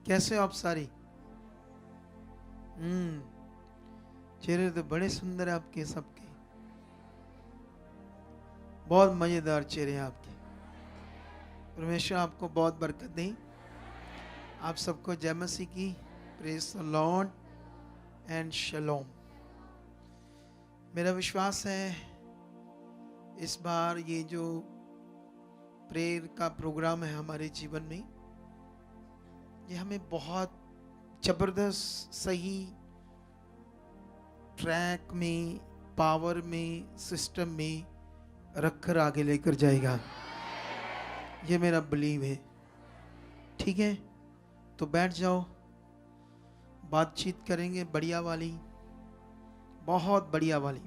कैसे हो आप सारी? चेहरे तो बड़े सुंदर है आपके सबके, बहुत मजेदार चेहरे हैं आपके। परमेश्वर आपको बहुत बरकत दे। आप सबको जय मसीह की। Praise the Lord and shalom. मेरा विश्वास है इस बार ये जो प्रेयर का प्रोग्राम है हमारे जीवन में, ये हमें बहुत जबरदस्त सही ट्रैक में, पावर में, सिस्टम में रखकर आगे लेकर जाएगा। ये मेरा बिलीव है। ठीक है, तो बैठ जाओ, बातचीत करेंगे बढ़िया वाली, बहुत बढ़िया वाली,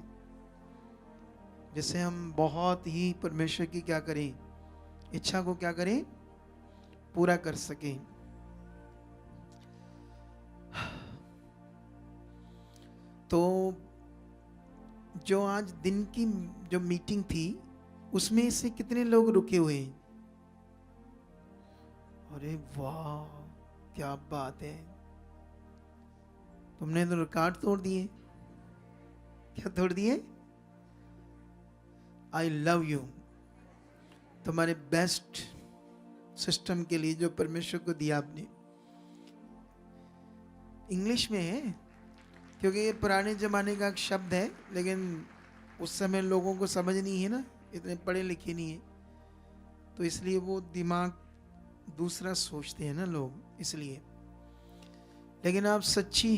जिससे हम बहुत ही परमेश्वर की क्या करें, इच्छा को क्या करें, पूरा कर सकें। तो जो आज दिन की जो मीटिंग थी उसमें से कितने लोग रुके हुए हैं? अरे वाह, क्या बात है, तुमने तो रिकॉर्ड तोड़ दिए। क्या तोड़ दिए? I love you. तुम्हारे बेस्ट सिस्टम के लिए जो परमेश्वर को दिया आपने। इंग्लिश में है क्योंकि ये पुराने जमाने का एक शब्द है, लेकिन उस समय लोगों को समझ नहीं है ना, इतने पढ़े लिखे नहीं है, तो इसलिए वो दिमाग दूसरा सोचते हैं ना लोग, इसलिए। लेकिन आप सच्ची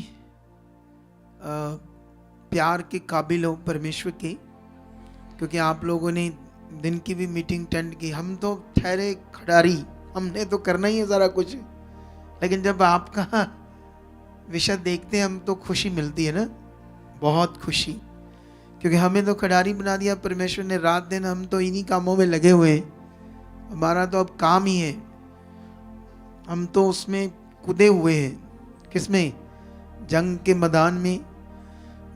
प्यार के काबिल हो परमेश्वर के, क्योंकि आप लोगों ने दिन की भी मीटिंग अटेंड की। हम तो ठहरे खिडारी, हमने तो करना ही है सारा कुछ, लेकिन जब आपका विषय देखते हैं हम तो खुशी मिलती है ना, बहुत खुशी, क्योंकि हमें तो खिडारी बना दिया परमेश्वर ने। रात दिन हम तो इन्हीं कामों में लगे हुए हैं, हमारा तो अब काम ही है, हम तो उसमें कूदे हुए हैं। किसमें? जंग के मैदान में,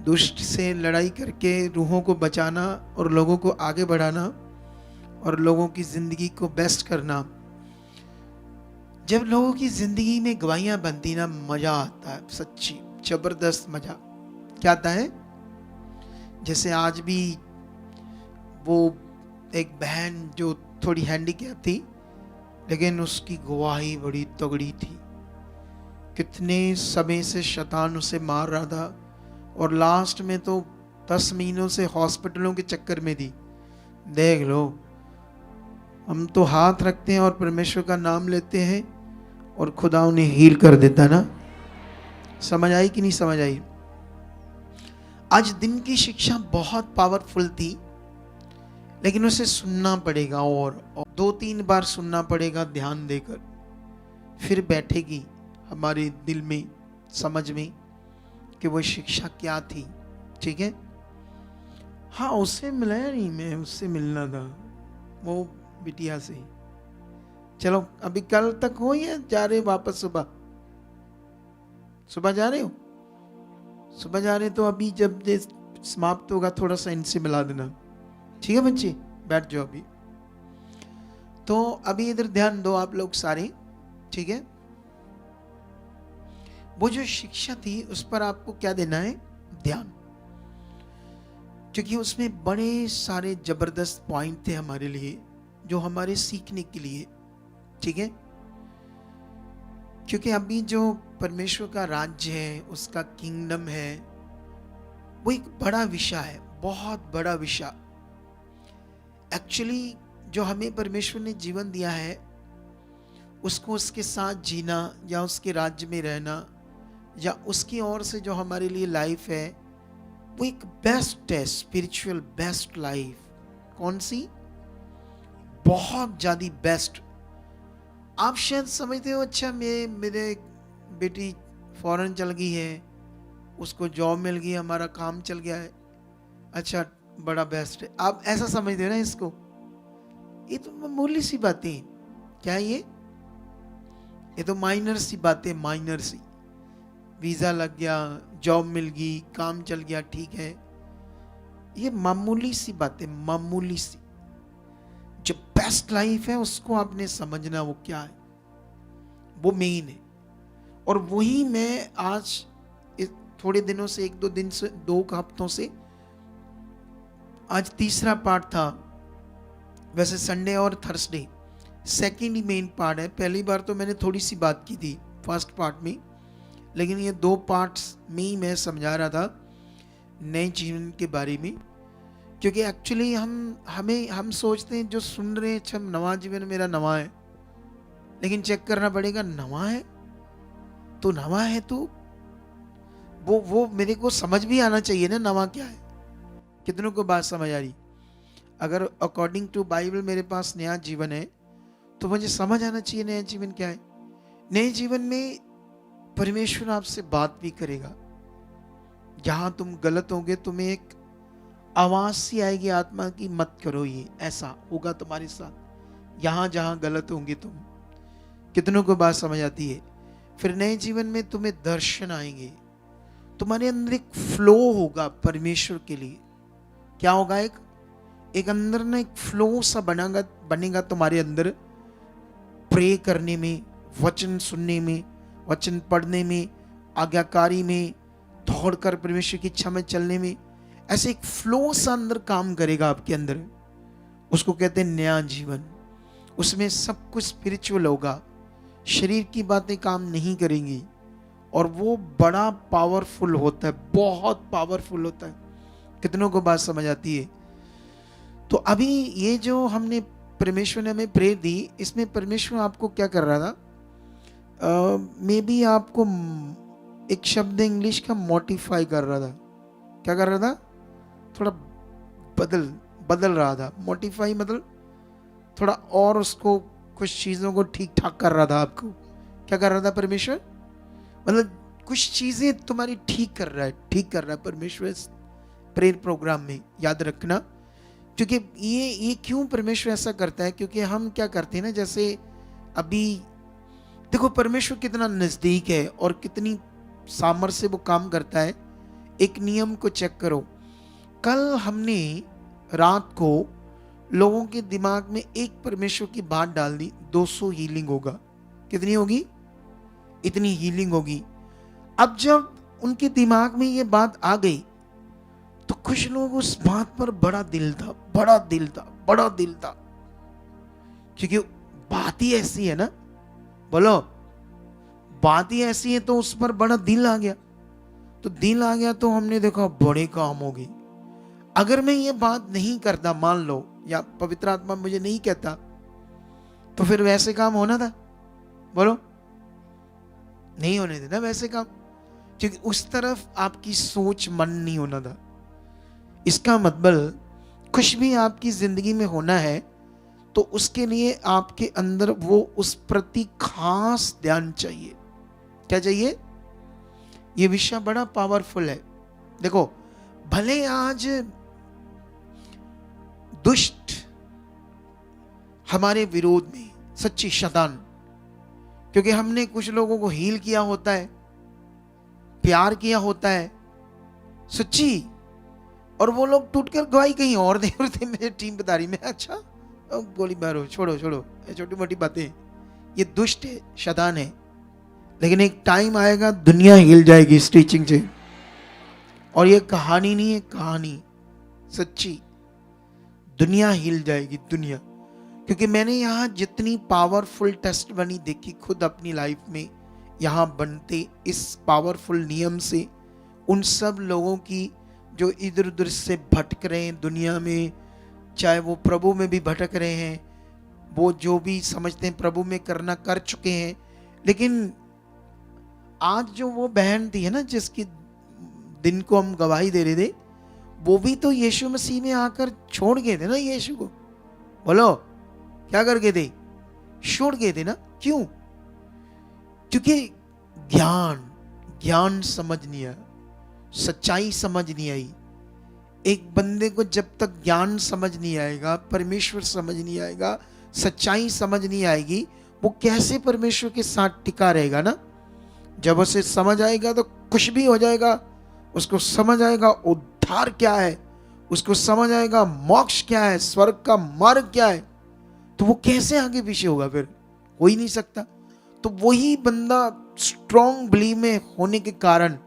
दुष्ट से लड़ाई करके रूहों को बचाना और लोगों को आगे बढ़ाना और लोगों की जिंदगी को बेस्ट करना। जब लोगों की जिंदगी में गवाहियां बनती ना, मजा आता है, सच्ची जबरदस्त मजा। क्या आता है? जैसे आज भी वो एक बहन जो थोड़ी हैंडीकैप थी, लेकिन उसकी गवाही बड़ी तगड़ी थी। कितने समय से शैतान उसे मार रहा था और लास्ट में तो 10 महीनों से हॉस्पिटलों के चक्कर में थी। देख लो, हम तो हाथ रखते हैं और परमेश्वर का नाम लेते हैं और खुदा उन्हें हील कर देता ना। समझ आई कि नहीं समझ आई? आज दिन की शिक्षा बहुत पावरफुल थी, लेकिन उसे सुनना पड़ेगा और 2-3 बार सुनना पड़ेगा ध्यान देकर, फिर बैठेगी हमारे दिल में, समझ में कि वो शिक्षा क्या थी। ठीक है? हाँ, उससे मिलाया नहीं, मैं उससे मिलना था, वो बिटिया से। चलो, अभी कल तक हो या जा रहे वापस? सुबह सुबह जा रहे हो? सुबह जा रहे तो अभी जब समाप्त होगा थोड़ा सा इनसे मिला देना। ठीक है बच्चे, बैठ जाओ अभी। तो अभी इधर ध्यान दो आप लोग सारे, ठीक है? वो जो शिक्षा थी उस पर आपको क्या देना है? ध्यान, क्योंकि उसमें बड़े सारे जबरदस्त पॉइंट थे हमारे लिए, जो हमारे सीखने के लिए। ठीक है? क्योंकि अभी जो परमेश्वर का राज्य है, उसका किंगडम है, वो एक बड़ा विषय है, बहुत बड़ा विषय। एक्चुअली जो हमें परमेश्वर ने जीवन दिया है, उसको उसके साथ जीना या उसके राज्य में रहना या उसकी ओर से जो हमारे लिए लाइफ है, वो एक बेस्ट है, स्पिरिचुअल बेस्ट लाइफ। कौन सी? बहुत ज्यादा बेस्ट। आप शायद समझते हो, अच्छा मेरे बेटी फॉरेन चल गई है, उसको जॉब मिल गई, हमारा काम चल गया है, अच्छा बड़ा बेस्ट है। आप ऐसा समझते हो ना इसको? ये तो मामूली सी बातें। क्या है ये तो माइनर सी बातें, माइनर सी। वीजा लग गया, जॉब मिल गई, काम चल गया, ठीक है, ये मामूली सी बातें, मामूली सी। जो बेस्ट लाइफ है उसको आपने समझना, वो क्या है, वो मेन है। और वही मैं आज थोड़े दिनों से, 1-2 दिन से, 2 हफ्तों से, आज तीसरा पार्ट था। वैसे संडे और थर्सडे सेकंड ही मेन पार्ट है। पहली बार तो मैंने थोड़ी सी बात की थी फर्स्ट पार्ट में, लेकिन ये 2 पार्ट्स में ही मैं समझा रहा था नए जीवन के बारे में। क्योंकि एक्चुअली हम सोचते हैं जो सुन रहे हैं, अच्छा नवा जीवन मेरा नवा है, लेकिन चेक करना पड़ेगा नवा है तो वो मेरे को समझ भी आना चाहिए ना नवा क्या है। कितनों को बात समझ आ रही? अगर अकॉर्डिंग टू बाइबल मेरे पास नया जीवन है तो मुझे समझ आना चाहिए नया जीवन क्या है। नए जीवन में परमेश्वर आपसे बात भी करेगा। जहां तुम गलत होगे तुम्हें एक आवाज सी आएगी आत्मा की, मत करो ये, ऐसा होगा तुम्हारे साथ। यहां जहां गलत होंगे तुम। कितनों को बात समझ आती है? फिर नए जीवन में तुम्हें दर्शन आएंगे, तुम्हारे अंदर एक फ्लो होगा परमेश्वर के लिए। क्या होगा? एक अंदर ना एक फ्लो सा बनेगा तुम्हारे अंदर, प्रे करने में, वचन सुनने में, वचन पढ़ने में, आज्ञाकारी में, दौड़कर परमेश्वर की इच्छा में चलने में। ऐसे एक फ्लो सा अंदर काम करेगा आपके अंदर। उसको कहते हैं नया जीवन। उसमें सब कुछ स्पिरिचुअल होगा, शरीर की बातें काम नहीं करेंगी, और वो बड़ा पावरफुल होता है, बहुत पावरफुल होता है। कितनों को बात समझ आती है? तो अभी ये जो हमने परमेश्वर ने हमें प्रेयर दी, इसमें परमेश्वर आपको क्या कर रहा था? मे बी आपको एक शब्द इंग्लिश का मोटिफाई कर रहा था। क्या कर रहा था? थोड़ा बदल रहा था। मोटिफाई मतलब थोड़ा और उसको, कुछ चीज़ों को ठीक ठाक कर रहा था आपको। क्या कर रहा था परमेश्वर? मतलब कुछ चीज़ें तुम्हारी ठीक कर रहा है परमेश्वर प्रेयर प्रोग्राम में। याद रखना, क्योंकि ये क्यों परमेश्वर ऐसा करता है? क्योंकि हम क्या करते हैं ना, जैसे अभी देखो परमेश्वर कितना नज़दीक है और कितनी सामर्थ्य से वो काम करता है। एक नियम को चेक करो। कल हमने रात को लोगों के दिमाग में एक परमेश्वर की बात डाल दी, 200 हीलिंग होगा। कितनी होगी? इतनी हीलिंग होगी। अब जब उनके दिमाग में ये बात आ गई तो कुछ लोग उस बात पर बड़ा दिल था, क्योंकि बात ही ऐसी है ना। बोलो, बात ही ऐसी है, तो उस पर बड़ा दिल आ गया। तो हमने देखा बड़े काम हो गए। अगर मैं ये बात नहीं करता, मान लो, या पवित्र आत्मा मुझे नहीं कहता, तो फिर वैसे काम होना था? बोलो, नहीं होने देना वैसे काम, क्योंकि उस तरफ आपकी सोच, मन नहीं होना था। इसका मतलब कुछ भी आपकी जिंदगी में होना है तो उसके लिए आपके अंदर वो उस प्रति खास ध्यान चाहिए। क्या चाहिए? ये विषय बड़ा पावरफुल है। देखो, भले आज दुष्ट हमारे विरोध में, सच्ची शैतान, क्योंकि हमने कुछ लोगों को हील किया होता है, प्यार किया होता है सच्ची, और वो लोग टूटकर गवाही कहीं और दे रहे थे। मेरी टीम बता रही, मैं अच्छा गोली मारो, छोड़ो छोटी मोटी बातें। ये दुष्ट है, शैतान है, लेकिन एक टाइम आएगा दुनिया हिल जाएगी इस टीचिंग से। और ये कहानी नहीं है, कहानी सच्ची, दुनिया हिल जाएगी, दुनिया। क्योंकि मैंने यहाँ जितनी पावरफुल टेस्ट बनी देखी खुद अपनी लाइफ में, यहाँ बनते इस पावरफुल नियम से, उन सब लोगों की जो इधर उधर से भटक रहे हैं दुनिया में, चाहे वो प्रभु में भी भटक रहे हैं, वो जो भी समझते हैं प्रभु में करना कर चुके हैं, लेकिन आज जो वो बहन थी है ना, जिसकी दिन को हम गवाही दे रहे थे, वो भी तो यीशु मसीह में आकर छोड़ गए थे ना यीशु को। बोलो, क्या कर गए थे? छोड़ गए थे ना। क्यों? क्योंकि ज्ञान समझ नहीं आया, सच्चाई समझ नहीं आई। एक बंदे को जब तक ज्ञान समझ नहीं आएगा, परमेश्वर समझ नहीं आएगा, सच्चाई समझ नहीं आएगी, वो कैसे परमेश्वर के साथ टिका रहेगा ना। जब उसे समझ आएगा तो कुछ भी हो जाएगा। उसको समझ आएगा उद्धार क्या है, उसको समझ आएगा मोक्ष क्या है, स्वर्ग का मार्ग क्या है, तो वो कैसे आगे पीछे होगा? फिर हो ही नहीं सकता। तो वही बंदा स्ट्रॉन्ग बिलीव में होने के कारण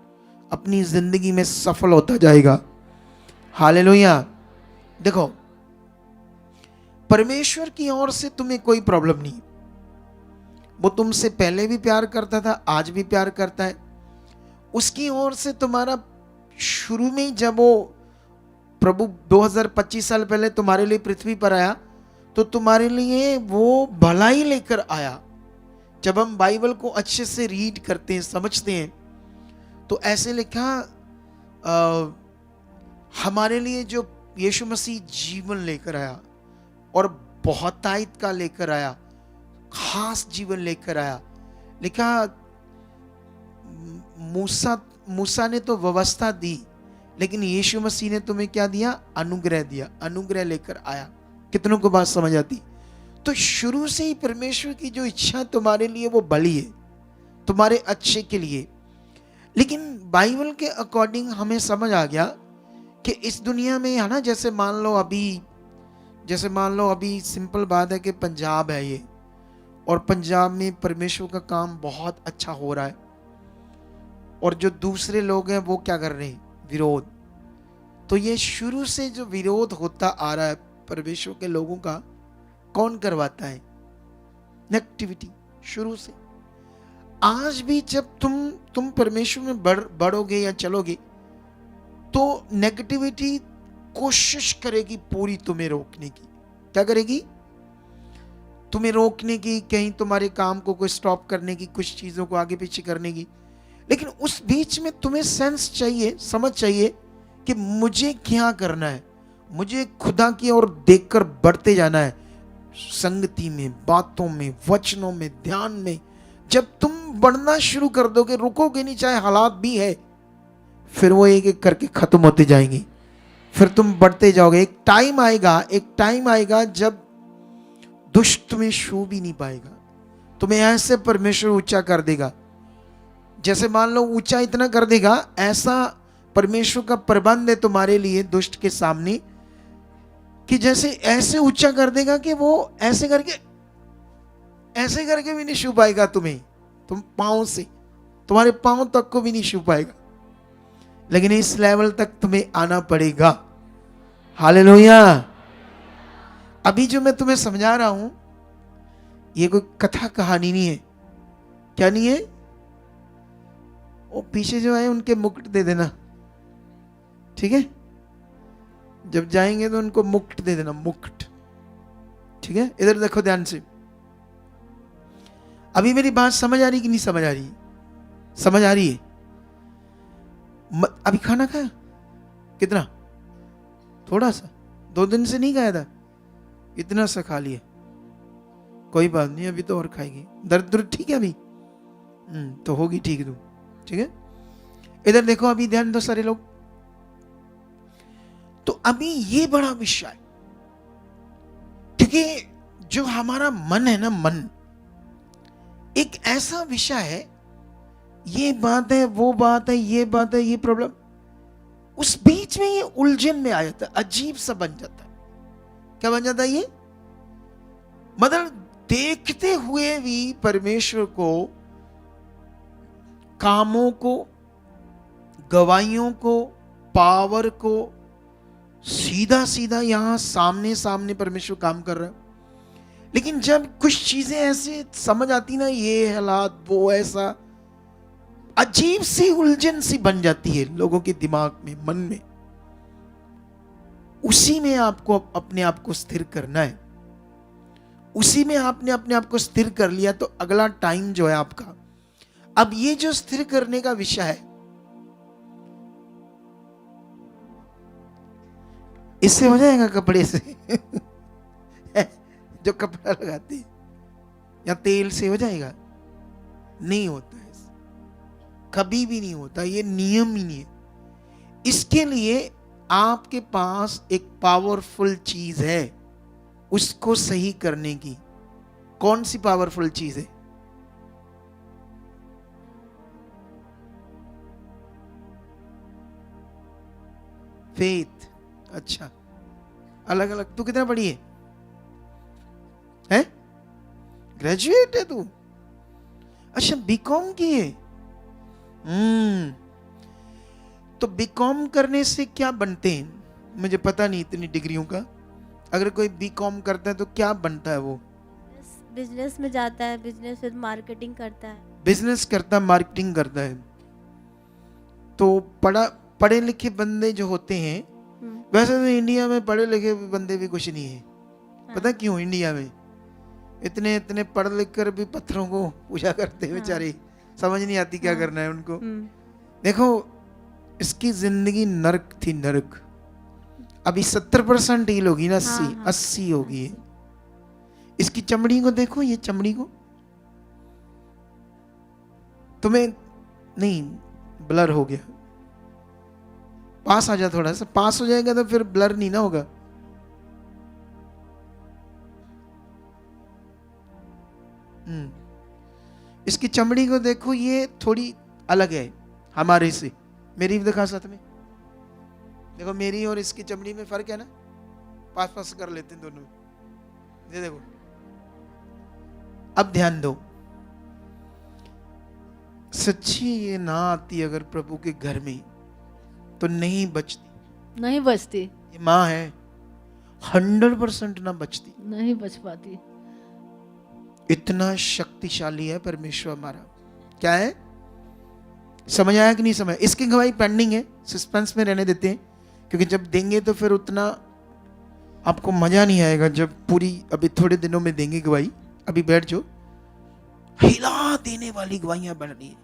अपनी जिंदगी में सफल होता जाएगा। हालेलुया। देखो, परमेश्वर की ओर से तुम्हें कोई प्रॉब्लम नहीं। वो तुमसे पहले भी प्यार करता था, आज भी प्यार करता है। उसकी ओर से तुम्हारा शुरू में ही, जब वो प्रभु 2025 साल पहले तुम्हारे लिए पृथ्वी पर आया, तो तुम्हारे लिए वो भलाई लेकर आया। जब हम बाइबल को अच्छे से रीड करते हैं, समझते हैं, तो ऐसे लिखा हमारे लिए जो यीशु मसीह जीवन लेकर आया और बहुतायत का लेकर आया, खास जीवन लेकर आया। लिखा मूसा ने तो व्यवस्था दी, लेकिन यीशु मसीह ने तुम्हें क्या दिया? अनुग्रह दिया। अनुग्रह लेकर आया। कितनों को बात समझ आती? तो शुरू से ही परमेश्वर की जो इच्छा तुम्हारे लिए वो भली है, तुम्हारे अच्छे के लिए। लेकिन बाइबल के अकॉर्डिंग हमें समझ आ गया कि इस दुनिया में है ना, जैसे मान लो अभी सिंपल बात है कि पंजाब है ये, और पंजाब में परमेश्वर का काम बहुत अच्छा हो रहा है, और जो दूसरे लोग हैं वो क्या कर रहे हैं? विरोध। तो ये शुरू से जो विरोध होता आ रहा है परमेश्वर के लोगों का, कौन करवाता है? नेगेटिविटी। शुरू से आज भी जब तुम परमेश्वर में बढ़ोगे या चलोगे, तो नेगेटिविटी कोशिश करेगी पूरी तुम्हें रोकने की। क्या करेगी? तुम्हें रोकने की, कहीं तुम्हारे काम को कोई स्टॉप करने की, कुछ चीजों को आगे पीछे करने की। लेकिन उस बीच में तुम्हें सेंस चाहिए, समझ चाहिए कि मुझे क्या करना है। मुझे खुदा की ओर देखकर बढ़ते जाना है, संगति में, बातों में, वचनों में, ध्यान में। जब तुम बढ़ना शुरू कर दोगे, रुकोगे नहीं, चाहे हालात भी है, फिर वो एक एक करके खत्म होते जाएंगे। फिर तुम बढ़ते जाओगे। एक टाइम आएगा जब दुष्ट तुम्हें छू भी नहीं पाएगा। तुम्हें ऐसे परमेश्वर ऊंचा कर देगा, जैसे मान लो ऊंचा इतना कर देगा, ऐसा परमेश्वर का प्रबंध है तुम्हारे लिए दुष्ट के सामने, कि जैसे ऐसे ऊंचा कर देगा कि वो ऐसे करके भी नहीं छू पाएगा तुम्हें। तुम पांव से, तुम्हारे पांव तक को भी नहीं छू पाएगा। लेकिन इस लेवल तक तुम्हें आना पड़ेगा। हालेलुया। अभी जो मैं तुम्हें समझा रहा हूं, ये कोई कथा कहानी नहीं है। क्या नहीं है? वो पीछे जो है उनके मुकुट दे देना, ठीक है? जब जाएंगे तो उनको मुकुट दे देना, मुकुट, ठीक है? इधर देखो ध्यान से। अभी मेरी बात समझ आ रही कि नहीं समझ आ रही? समझ आ रही है? अभी खाना खाया? कितना? थोड़ा सा। 2 दिन से नहीं खाया था, इतना सा खा लिया। कोई बात नहीं, अभी तो और खाएगी। दर्द ठीक है अभी? तो होगी ठीक तू, ठीक है? इधर देखो, अभी ध्यान दो सारे लोग। तो अभी ये बड़ा विषय है, क्योंकि जो हमारा मन है ना, मन एक ऐसा विषय है, ये बात है, वो बात है, ये बात है, ये प्रॉब्लम, उस बीच में ये उलझन में आ जाता है, अजीब सा बन जाता है। क्या बन जाता है ये? मतलब देखते हुए भी परमेश्वर को, कामों को, गवाहियों को, पावर को, सीधा सीधा यहां सामने सामने परमेश्वर काम कर रहा है। लेकिन जब कुछ चीजें ऐसे समझ आती ना, ये हालात, वो ऐसा, अजीब सी उलझन सी बन जाती है लोगों के दिमाग में, मन में। उसी में आपको अपने आप को स्थिर करना है। उसी में आपने अपने आप को स्थिर कर लिया तो अगला टाइम जो है आपका, अब ये जो स्थिर करने का विषय है, इससे हो जाएगा कपड़े से जो कपड़ा लगाते हैं, या तेल से हो जाएगा? नहीं होता है, कभी भी नहीं होता। ये नियम ही नहीं है। इसके लिए आपके पास एक पावरफुल चीज है उसको सही करने की। कौन सी पावरफुल चीज है? फेथ। अच्छा, अलग अलग। तू कितना पढ़ी है? ग्रेजुएट है तू? अच्छा बीकॉम किए? तो बीकॉम करने से क्या बनते हैं? मुझे पता नहीं इतनी डिग्रियों का। अगर कोई बीकॉम करता है तो क्या बनता है वो? बिजनेस में जाता है, बिजनेस विद मार्केटिंग करता है। बिजनेस करता है, मार्केटिंग करता है। तो पढ़े लिखे बंदे जो होते हैं, वैसे तो इंडिया में पढ़े लिखे बंदे भी कुछ नहीं है। पता क्यों? इंडिया में इतने इतने पढ़ लिख कर भी पत्थरों को पूजा करते हैं बेचारे। समझ नहीं आती क्या करना है उनको। देखो इसकी जिंदगी नरक थी, नरक। अभी 70% हील होगी ना, 80 होगी। इसकी चमड़ी को देखो, ये चमड़ी को तुम्हें नहीं, ब्लर हो गया। पास आ जा, थोड़ा सा पास हो जाएगा तो फिर ब्लर नहीं ना होगा। इसकी चमड़ी को देखो, ये थोड़ी अलग है हमारे से। मेरी भी दिखा साथ में, देखो मेरी और इसकी चमड़ी में फर्क है ना। पास पास कर लेते हैं दोनों। ये देखो, अब ध्यान दो। सच्ची ये ना आती अगर प्रभु के घर में तो नहीं बचती, नहीं बचती। ये माँ है, 100% ना बचती, नहीं बच पाती। इतना शक्तिशाली है परमेश्वर हमारा। क्या है? समझ आया कि नहीं समझ? इसकी गवाही पेंडिंग है, सस्पेंस में रहने देते हैं, क्योंकि जब देंगे तो फिर उतना आपको मजा नहीं आएगा। जब पूरी अभी थोड़े दिनों में देंगे गवाही, अभी बैठ जाओ। हिला देने वाली गवाहियां बढ़ रही है।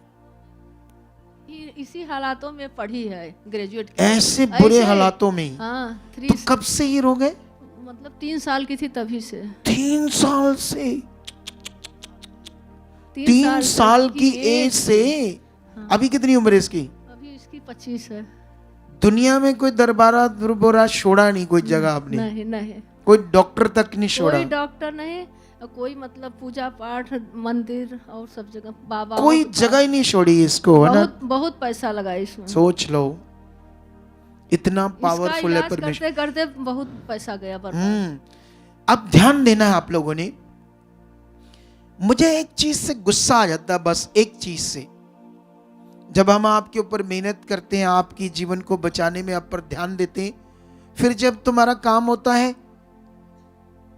इसी हालातों में पढ़ी है, ग्रेजुएट ऐसे बुरे हालातों में। तो कब से ये रोग है? मतलब 3 साल की थी तभी से। 3 साल से? 3 साल की एज से? अभी कितनी उम्र है इसकी? अभी इसकी 25 है। दुनिया में कोई दरबारा दुर्बोरा छोड़ा नहीं, कोई जगह आपने? नहीं नहीं, कोई डॉक्टर तक नहीं छोड़ा? कोई डॉक्टर नहीं, कोई मतलब पूजा पाठ, मंदिर और सब जगह बाबा, कोई जगह ही नहीं छोड़ी इसको, है ना? बहुत पैसा लगा इसमें। सोच लो, इतना पावरफुल है परमेश्वर। करते करते बहुत पैसा गया अब ध्यान देना है आप लोगों ने। मुझे एक चीज से गुस्सा आ जाता है, बस एक चीज से। जब हम आपके ऊपर मेहनत करते हैं, आपकी जीवन को बचाने में आप पर ध्यान देते हैं, फिर जब तुम्हारा काम होता है,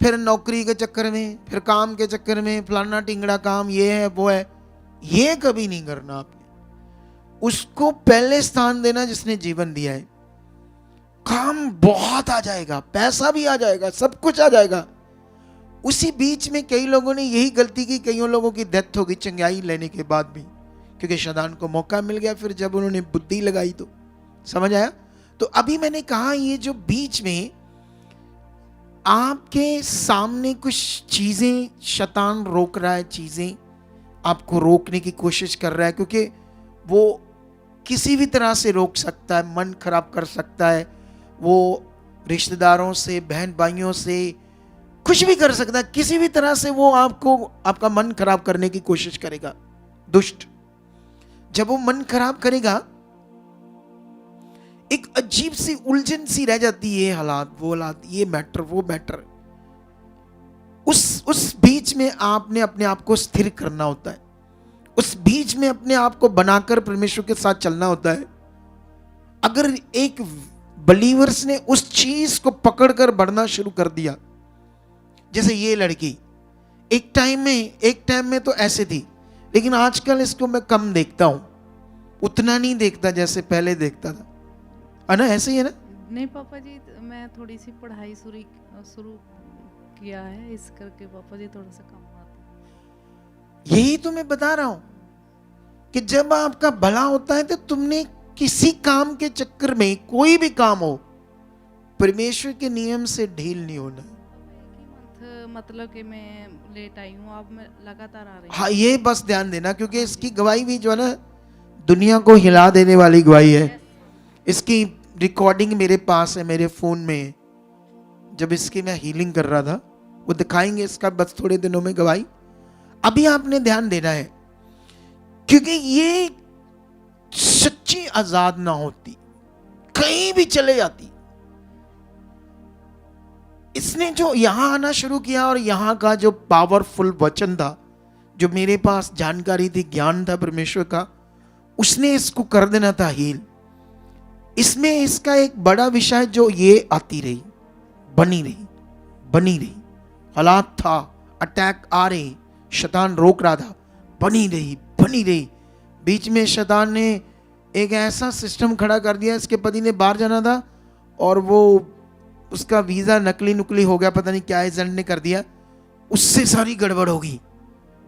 फिर नौकरी के चक्कर में, फिर काम के चक्कर में, फलाना टिंगड़ा काम, ये है वो है, ये कभी नहीं करना आपने। उसको पहले स्थान देना जिसने जीवन दिया है। काम बहुत आ जाएगा, पैसा भी आ जाएगा, सब कुछ आ जाएगा। उसी बीच में कई लोगों ने यही गलती की, कईयों लोगों की डेथ हो गई चंगाई लेने के बाद भी, क्योंकि शैतान को मौका मिल गया। फिर जब उन्होंने बुद्धि लगाई तो समझ आया। तो अभी मैंने कहा, ये जो बीच में आपके सामने कुछ चीजें शैतान रोक रहा है, चीजें आपको रोकने की कोशिश कर रहा है, क्योंकि वो किसी भी तरह से रोक सकता है, मन खराब कर सकता है, वो रिश्तेदारों से, बहन भाइयों से कुछ भी कर सकता है, किसी भी तरह से वो आपको, आपका मन खराब करने की कोशिश करेगा, दुष्ट। जब वो मन खराब करेगा, एक अजीब सी उलझन सी रह जाती है, हालात वो हालात, ये मैटर वो मैटर। उस बीच में आपने अपने आप को स्थिर करना होता है, उस बीच में अपने आप को बनाकर परमेश्वर के साथ चलना होता है। अगर एक बलीवर्स ने उस चीज को पकड़कर बढ़ना शुरू कर दिया, जैसे ये लड़की एक टाइम में तो ऐसे थी, लेकिन आजकल इसको मैं कम देखता हूं, उतना नहीं देखता जैसे पहले देखता था, है ना? ऐसे ही है ना? नहीं पापा जी, मैं थोड़ी सी पढ़ाई शुरू किया है, इस करके पापा जी थोड़ा सा कम आता। यही तो मैं बता रहा हूं कि जब आपका भला होता है तो तुमने किसी काम के चक्कर में, कोई भी काम हो, परमेश्वर के नियम से ढील नहीं होना। मतलब कि मैं लेट आई हूँ, अब मैं लगातार आ रही हूँ। हाँ, ये बस ध्यान देना, क्योंकि इसकी गवाही भी जो है ना, दुनिया को हिला देने वाली गवाही है। इसकी रिकॉर्डिंग मेरे पास है, मेरे फोन में। जब इसकी मैं हीलिंग कर रहा था, वो दिखाएंगे इसका बस थोड़े दिनों में गवाही। अभी आपने ध्यान देना है, क्योंकि ये सच्ची आजाद ना होती, कहीं भी चले जाती। इसने जो यहां आना शुरू किया, और यहां का जो पावरफुल वचन था जो मेरे पास जानकारी थी, ज्ञान था परमेश्वर का, उसने इसको कर देना था हील। इसमें इसका एक बड़ा विषय जो ये आती रही, बनी रही, हालात था, अटैक आ रहे, शैतान रोक रहा था, बनी रही। बीच में शैतान ने एक ऐसा सिस्टम खड़ा कर दिया, इसके पति ने बाहर जाना था और वो उसका वीजा नकली हो गया, पता नहीं क्या एजेंट ने कर दिया, उससे सारी गड़बड़ होगी,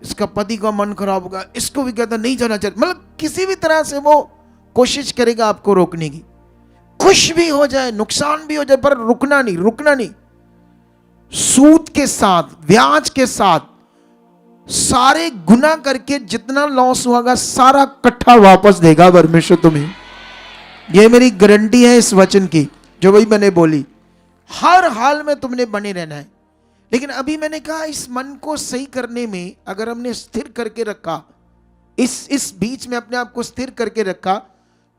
इसका पति का मन खराब होगा, इसको भी कहता नहीं जाना चाहिए, मतलब किसी भी तरह से वो कोशिश करेगा आपको रोकने की, कुछ भी हो जाए, नुकसान भी हो जाए, पर रुकना नहीं। सूद के साथ, ब्याज के साथ, सारे गुना करके जितना लॉस होगा सारा इकट्ठा वापस देगा परमेश्वर तुम्हें। ये मेरी गारंटी है इस वचन की, जो वही मैंने बोली, हर हाल में तुमने बने रहना है। लेकिन अभी मैंने कहा इस मन को सही करने में अगर हमने स्थिर करके रखा, इस बीच में अपने आप को स्थिर करके रखा,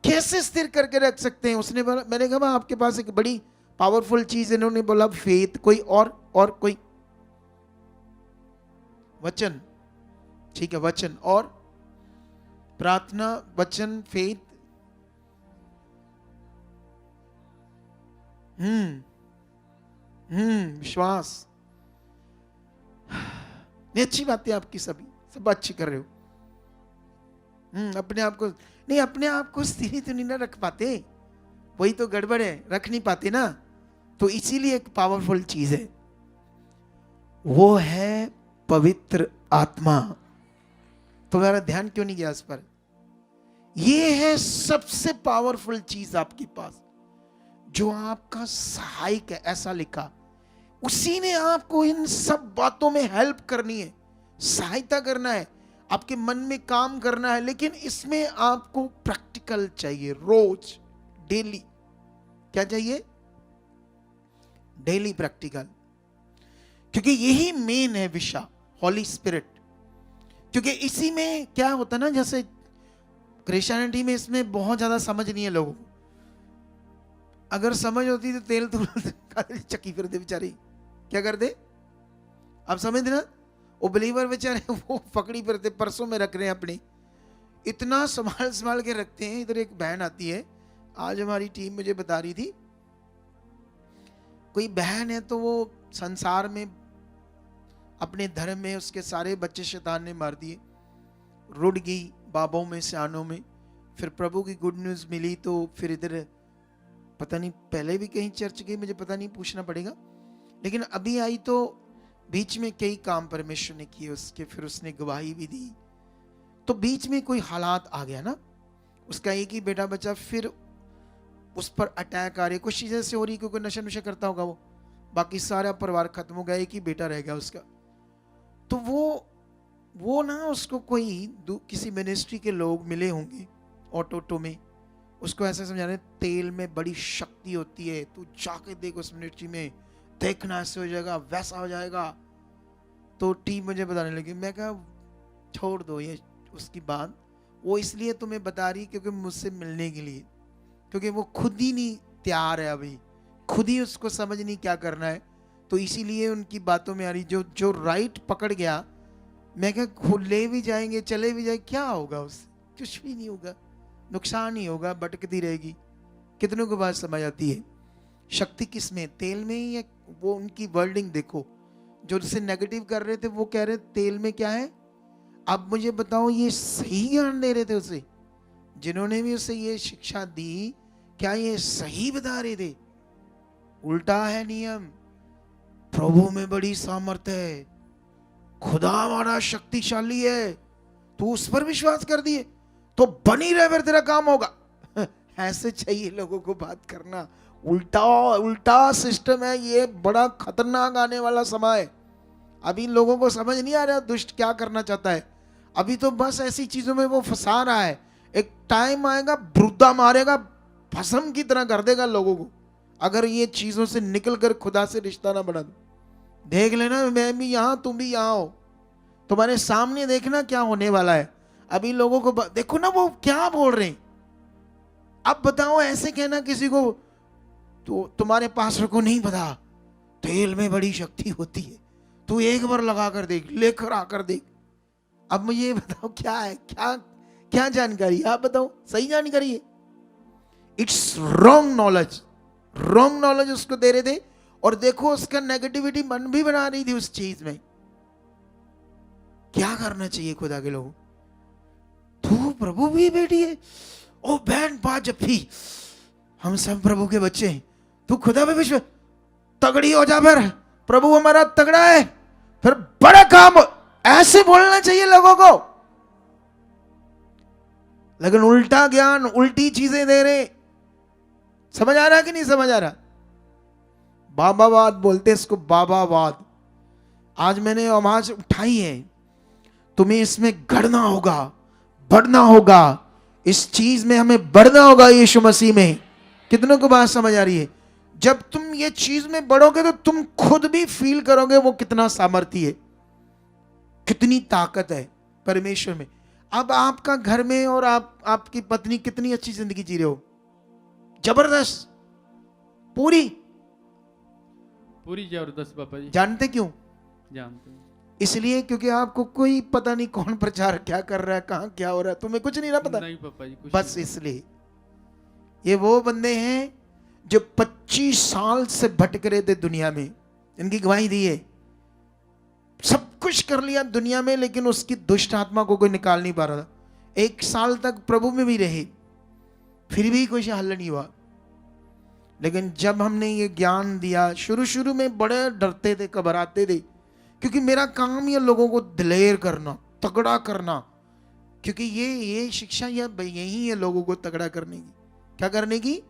कैसे स्थिर करके रख सकते हैं? उसने बोला, मैंने कहा आपके पास एक बड़ी पावरफुल चीज, इन्होंने बोला फेथ, कोई और कोई वचन, ठीक है, वचन और प्रार्थना, वचन, फेथ, विश्वास। नहीं, अच्छी बात है आपकी, सब अच्छी कर रहे हो। अपने आप को स्थिर तो नहीं ना रख पाते, वही तो गड़बड़ है, रख नहीं पाते ना। तो इसीलिए एक पावरफुल चीज है, वो है पवित्र आत्मा। तुम्हारा ध्यान क्यों नहीं गया इस पर? ये है सबसे पावरफुल चीज आपके पास, जो आपका सहायक है, ऐसा लिखा। उसी ने आपको इन सब बातों में हेल्प करनी है, सहायता करना है, आपके मन में काम करना है। लेकिन इसमें आपको प्रैक्टिकल चाहिए, रोज, डेली। क्या चाहिए? Daily practical. क्योंकि यही मेन है विषय, हॉली स्पिरिट। क्योंकि इसी में क्या होता है ना, जैसे क्रिश्चियनिटी में इसमें बहुत ज्यादा समझ नहीं है लोगों को। अगर समझ होती तो तेल तो चक्की फिरते बेचारे, क्या करते? आप समझ ना, वो बिलीवर बेचारे वो पकड़ी फिरते, परसों में रख रहे हैं अपनी, इतना संभाल के रखते हैं। इधर एक बहन आती है, आज हमारी टीम मुझे बता रही थी, कोई बहन है तो वो संसार में, अपने धर्म में उसके सारे बच्चे शैतान ने मार दिए, रुड़ गई बाबों में, सियानों में। फिर प्रभु की गुड न्यूज़ मिली तो फिर इधर पता नहीं, पहले भी कहीं चर्च गई, मुझे पता नहीं, पूछना पड़ेगा। लेकिन अभी आई तो बीच में कई काम परमेश्वर ने किए उसके, फिर उसने गवाही भी दी। तो बीच में कोई हालात आ गया ना, उसका एक ही बेटा बचा, फिर उस पर अटैक आ रही, कुछ चीजें से हो रही, क्योंकि नशा नुशा करता होगा वो, बाकी सारा परिवार खत्म हो गया, एक ही बेटा रह गया उसका। तो वो ना, उसको कोई किसी मिनिस्ट्री के लोग मिले होंगे ऑटो में, उसको ऐसा समझा रहे, तेल में बड़ी शक्ति होती है, तू जाके देख उस मिनिस्ट्री में, देखना ऐसे हो जाएगा, वैसा हो जाएगा। तो टीम मुझे बताने लगी, मैं कहा छोड़ दो ये उसकी बात, वो इसलिए तुम्हें बता रही क्योंकि मुझसे मिलने के लिए, क्योंकि वो खुद ही नहीं तैयार है अभी, खुद ही उसको समझ नहीं क्या करना है, तो इसीलिए उनकी बातों में आ रही। जो राइट पकड़ गया, मैं क्या ले भी जाएंगे, चले भी जाए, क्या होगा उससे? कुछ भी नहीं होगा, नुकसान ही होगा, भटकती रहेगी। कितनों को बात समझ आती है? शक्ति किस में? तेल में ही है। वो उनकी वर्डिंग देखो, जो उसे नेगेटिव कर रहे थे वो कह रहे तेल में क्या है। अब मुझे बताओ, ये सही ज्ञान दे रहे थे उसे, जिन्होंने भी उसे ये शिक्षा दी, क्या ये सही बता रहे थे? उल्टा है नियम। प्रभु में बड़ी सामर्थ्य है, खुदा हमारा शक्तिशाली है, तू उस पर विश्वास कर दिए तो बनी रहे, फिर तेरा काम होगा। ऐसे चाहिए लोगों को बात करना। उल्टा सिस्टम है ये, बड़ा खतरनाक आने वाला समय है। अभी लोगों को समझ नहीं आ रहा दुष्ट क्या करना चाहता है। अभी तो बस ऐसी चीजों में वो फंसा रहा है। एक टाइम आएगा, ब्रुद्धा मारेगा, भस्म की तरह कर देगा लोगों को, अगर ये चीजों से निकल कर खुदा से रिश्ता ना बना दो। देख लेना, मैं भी यहां, तुम भी यहां हो, तुम्हारे सामने देखना क्या होने वाला है। अभी लोगों को देखो ना, वो क्या बोल रहे हैं। अब बताओ, ऐसे कहना किसी को, तो तुम्हारे पास्टर को नहीं पता तेल में बड़ी शक्ति होती है, तू एक बार लगा कर देख, लेकर आकर देख। अब मुझे ये बताओ क्या है, क्या क्या जानकारी, आप बताओ, सही जानकारी है? It's wrong knowledge, wrong knowledge उसको दे रहे थे। और देखो उसका नेगेटिविटी मन भी बना रही थी उस चीज में। क्या करना चाहिए खुदा के लोगों? तू प्रभु भी बेटी है, ओ बहन बा जप्फी, हम सब प्रभु के बच्चे हैं, तू खुदा पे विश्वास, तगड़ी हो जा, फिर प्रभु हमारा तगड़ा है, फिर बड़ा काम, ऐसे बोलना चाहिए लोगों को। लेकिन उल्टा ज्ञान, उल्टी चीजें दे रहे। समझ आ रहा कि नहीं समझ आ रहा? बाबावाद बोलते इसको, बाबावाद। आज मैंने आवाज उठाई है, तुम्हें इसमें गढ़ना होगा, बढ़ना होगा, इस चीज में हमें बढ़ना होगा यीशु मसीह में। कितनों को बात समझ आ रही है? जब तुम ये चीज में बढ़ोगे तो तुम खुद भी फील करोगे वो कितना सामर्थ्य है, कितनी ताकत है परमेश्वर में। अब आपका घर में और आपकी पत्नी कितनी अच्छी जिंदगी जी रहे हो, जबरदस्त, पूरी जबरदस्त पापा जी। जानते क्यों? जानते हैं। इसलिए क्योंकि आपको कोई पता नहीं कौन प्रचार क्या कर रहा है, कहां क्या हो रहा है, तुम्हें कुछ नहीं ना पता। नहीं पापा जी, कुछ बस नहीं। इसलिए ये वो बंदे हैं जो 25 साल से भटक रहे थे दुनिया में, इनकी गवाही दी है। सब कुछ कर लिया दुनिया में, लेकिन उसकी दुष्ट आत्मा को कोई निकाल नहीं पा रहा था। 1 साल तक प्रभु में भी रहे, फिर भी कोई हल नहीं हुआ। लेकिन जब हमने ये ज्ञान दिया, शुरू में बड़े डरते थे, घबराते थे, क्योंकि मेरा काम ये लोगों को दिलेर करना, तगड़ा करना, क्योंकि ये शिक्षा यही है लोगों को तगड़ा करने की। क्या करने की?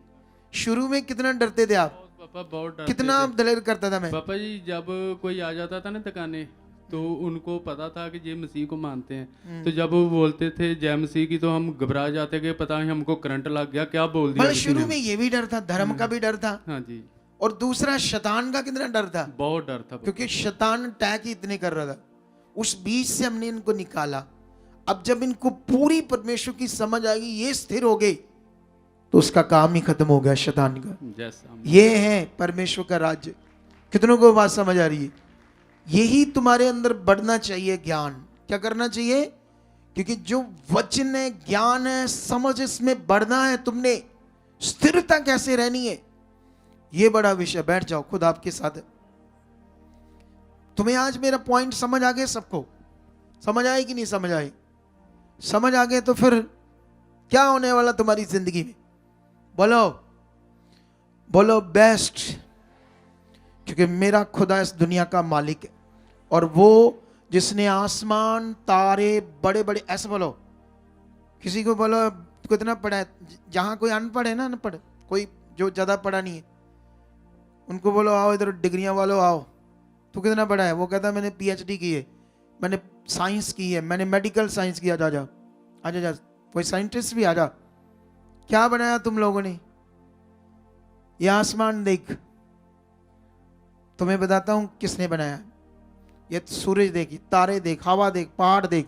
शुरू में कितना डरते थे आप? पापा बहुत डरते कितना थे। दिलेर करता था मैं। पापा जी जब कोई आ जाता था ना दुकाने, तो उनको पता था कि ये मसीह को मानते हैं, तो जब वो बोलते थे जय मसीह की, तो हम घबरा जाते कि पता नहीं हमको करंट लग गया, क्या बोल दिया मतलब किसी ने। शुरू में ये भी डर था, धर्म का भी डर था, हाँ जी, और दूसरा शैतान का कितना डर था, बहुत डर था। क्योंकि शैतान अटैक ही इतने कर रहा था। उस बीच से हमने इनको निकाला। अब जब इनको पूरी परमेश्वर की समझ आएगी, ये स्थिर हो गए, तो उसका काम ही खत्म हो गया शैतान का। जैसा ये है परमेश्वर का राज्य। कितनों को बात समझ आ रही है? यही तुम्हारे अंदर बढ़ना चाहिए ज्ञान। क्या करना चाहिए? क्योंकि जो वचन है, ज्ञान है, समझ, इसमें बढ़ना है। तुमने स्थिरता कैसे रहनी है, ये बड़ा विषय। बैठ जाओ, खुद आपके साथ है। तुम्हें आज मेरा पॉइंट समझ आ गया? सबको समझ आए कि नहीं समझ आए? समझ आ गए तो फिर क्या होने वाला तुम्हारी जिंदगी में? बोलो बोलो बेस्ट। क्योंकि मेरा खुदा इस दुनिया का मालिक है, और वो जिसने आसमान, तारे, बड़े बड़े, ऐसे बोलो, किसी को बोलो कितना पढ़ा है, जहां कोई अनपढ़ है ना, अनपढ़ कोई जो ज्यादा पढ़ा नहीं है, उनको बोलो आओ इधर, डिग्रियां वालों आओ, तू कितना पढ़ा है? वो कहता मैंने PhD की है, मैंने साइंस की है, मैंने मेडिकल साइंस किया। जा जा आजा जा, कोई साइंटिस्ट भी आ जा। क्या बनाया तुम लोगों ने? ये आसमान देख, तुम्हें बताता हूं किसने बनाया। ये सूरज देख, तारे देख, हवा देख, पहाड़ देख,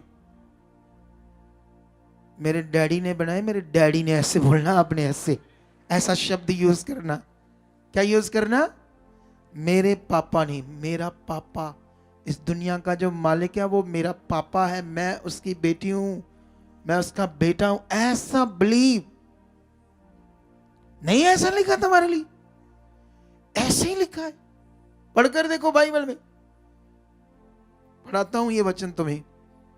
मेरे डैडी ने बनाए। मेरे डैडी ने, ऐसे बोलना आपने, ऐसे ऐसा शब्द यूज करना। क्या यूज करना? मेरे पापा ने। मेरा पापा, इस दुनिया का जो मालिक है वो मेरा पापा है, मैं उसकी बेटी हूं, मैं उसका बेटा हूं। ऐसा बिलीव नहीं, ऐसा लिखा तुम्हारे लिए, ऐसे ही लिखा है। पढ़कर देखो बाइबल में। पढ़ाता हूं ये वचन तुम्हें,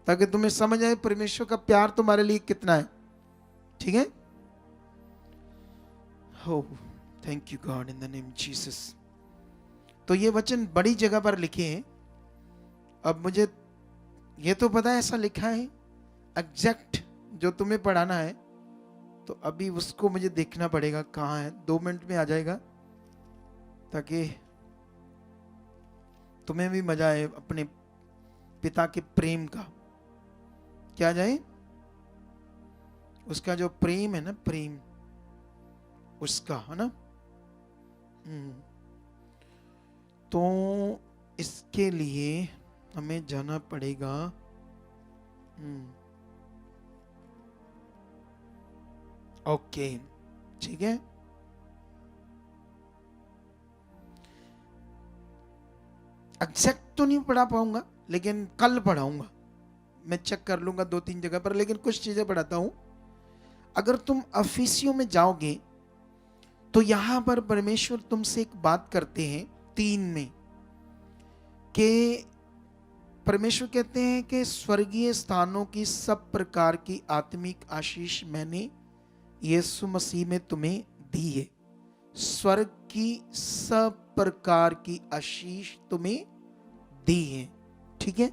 ताकि तुम्हें समझ आए परमेश्वर का प्यार तुम्हारे लिए कितना है। ठीक है? हो, thank you God, in the name Jesus. तो ये वचन बड़ी जगह पर लिखे हैं। अब मुझे ये तो पता है ऐसा लिखा है, एग्जैक्ट जो तुम्हें पढ़ाना है, तो अभी उसको मुझे देखना पड़ेगा कहाँ है। 2 मिनट में आ जाएगा, ताकि तुम्हें भी मजा आए अपने पिता के प्रेम का। क्या जाए? उसका जो प्रेम है ना, प्रेम उसका है ना। तो इसके लिए हमें जाना पड़ेगा। ओके, ठीक है। एग्जैक्ट तो नहीं पढ़ा पाऊंगा, लेकिन कल पढ़ाऊंगा। मैं चेक कर लूंगा 2-3 जगह पर, लेकिन कुछ चीजें पढ़ाता हूं। अगर तुम अफिसियों में जाओगे तो यहां पर परमेश्वर तुमसे एक बात करते हैं 3 में, कि परमेश्वर कहते हैं कि स्वर्गीय स्थानों की सब प्रकार की आत्मिक आशीष मैंने यीशु मसीह में तुम्हें दी है। स्वर्ग की सब प्रकार की आशीष तुम्हें दी है, ठीक है।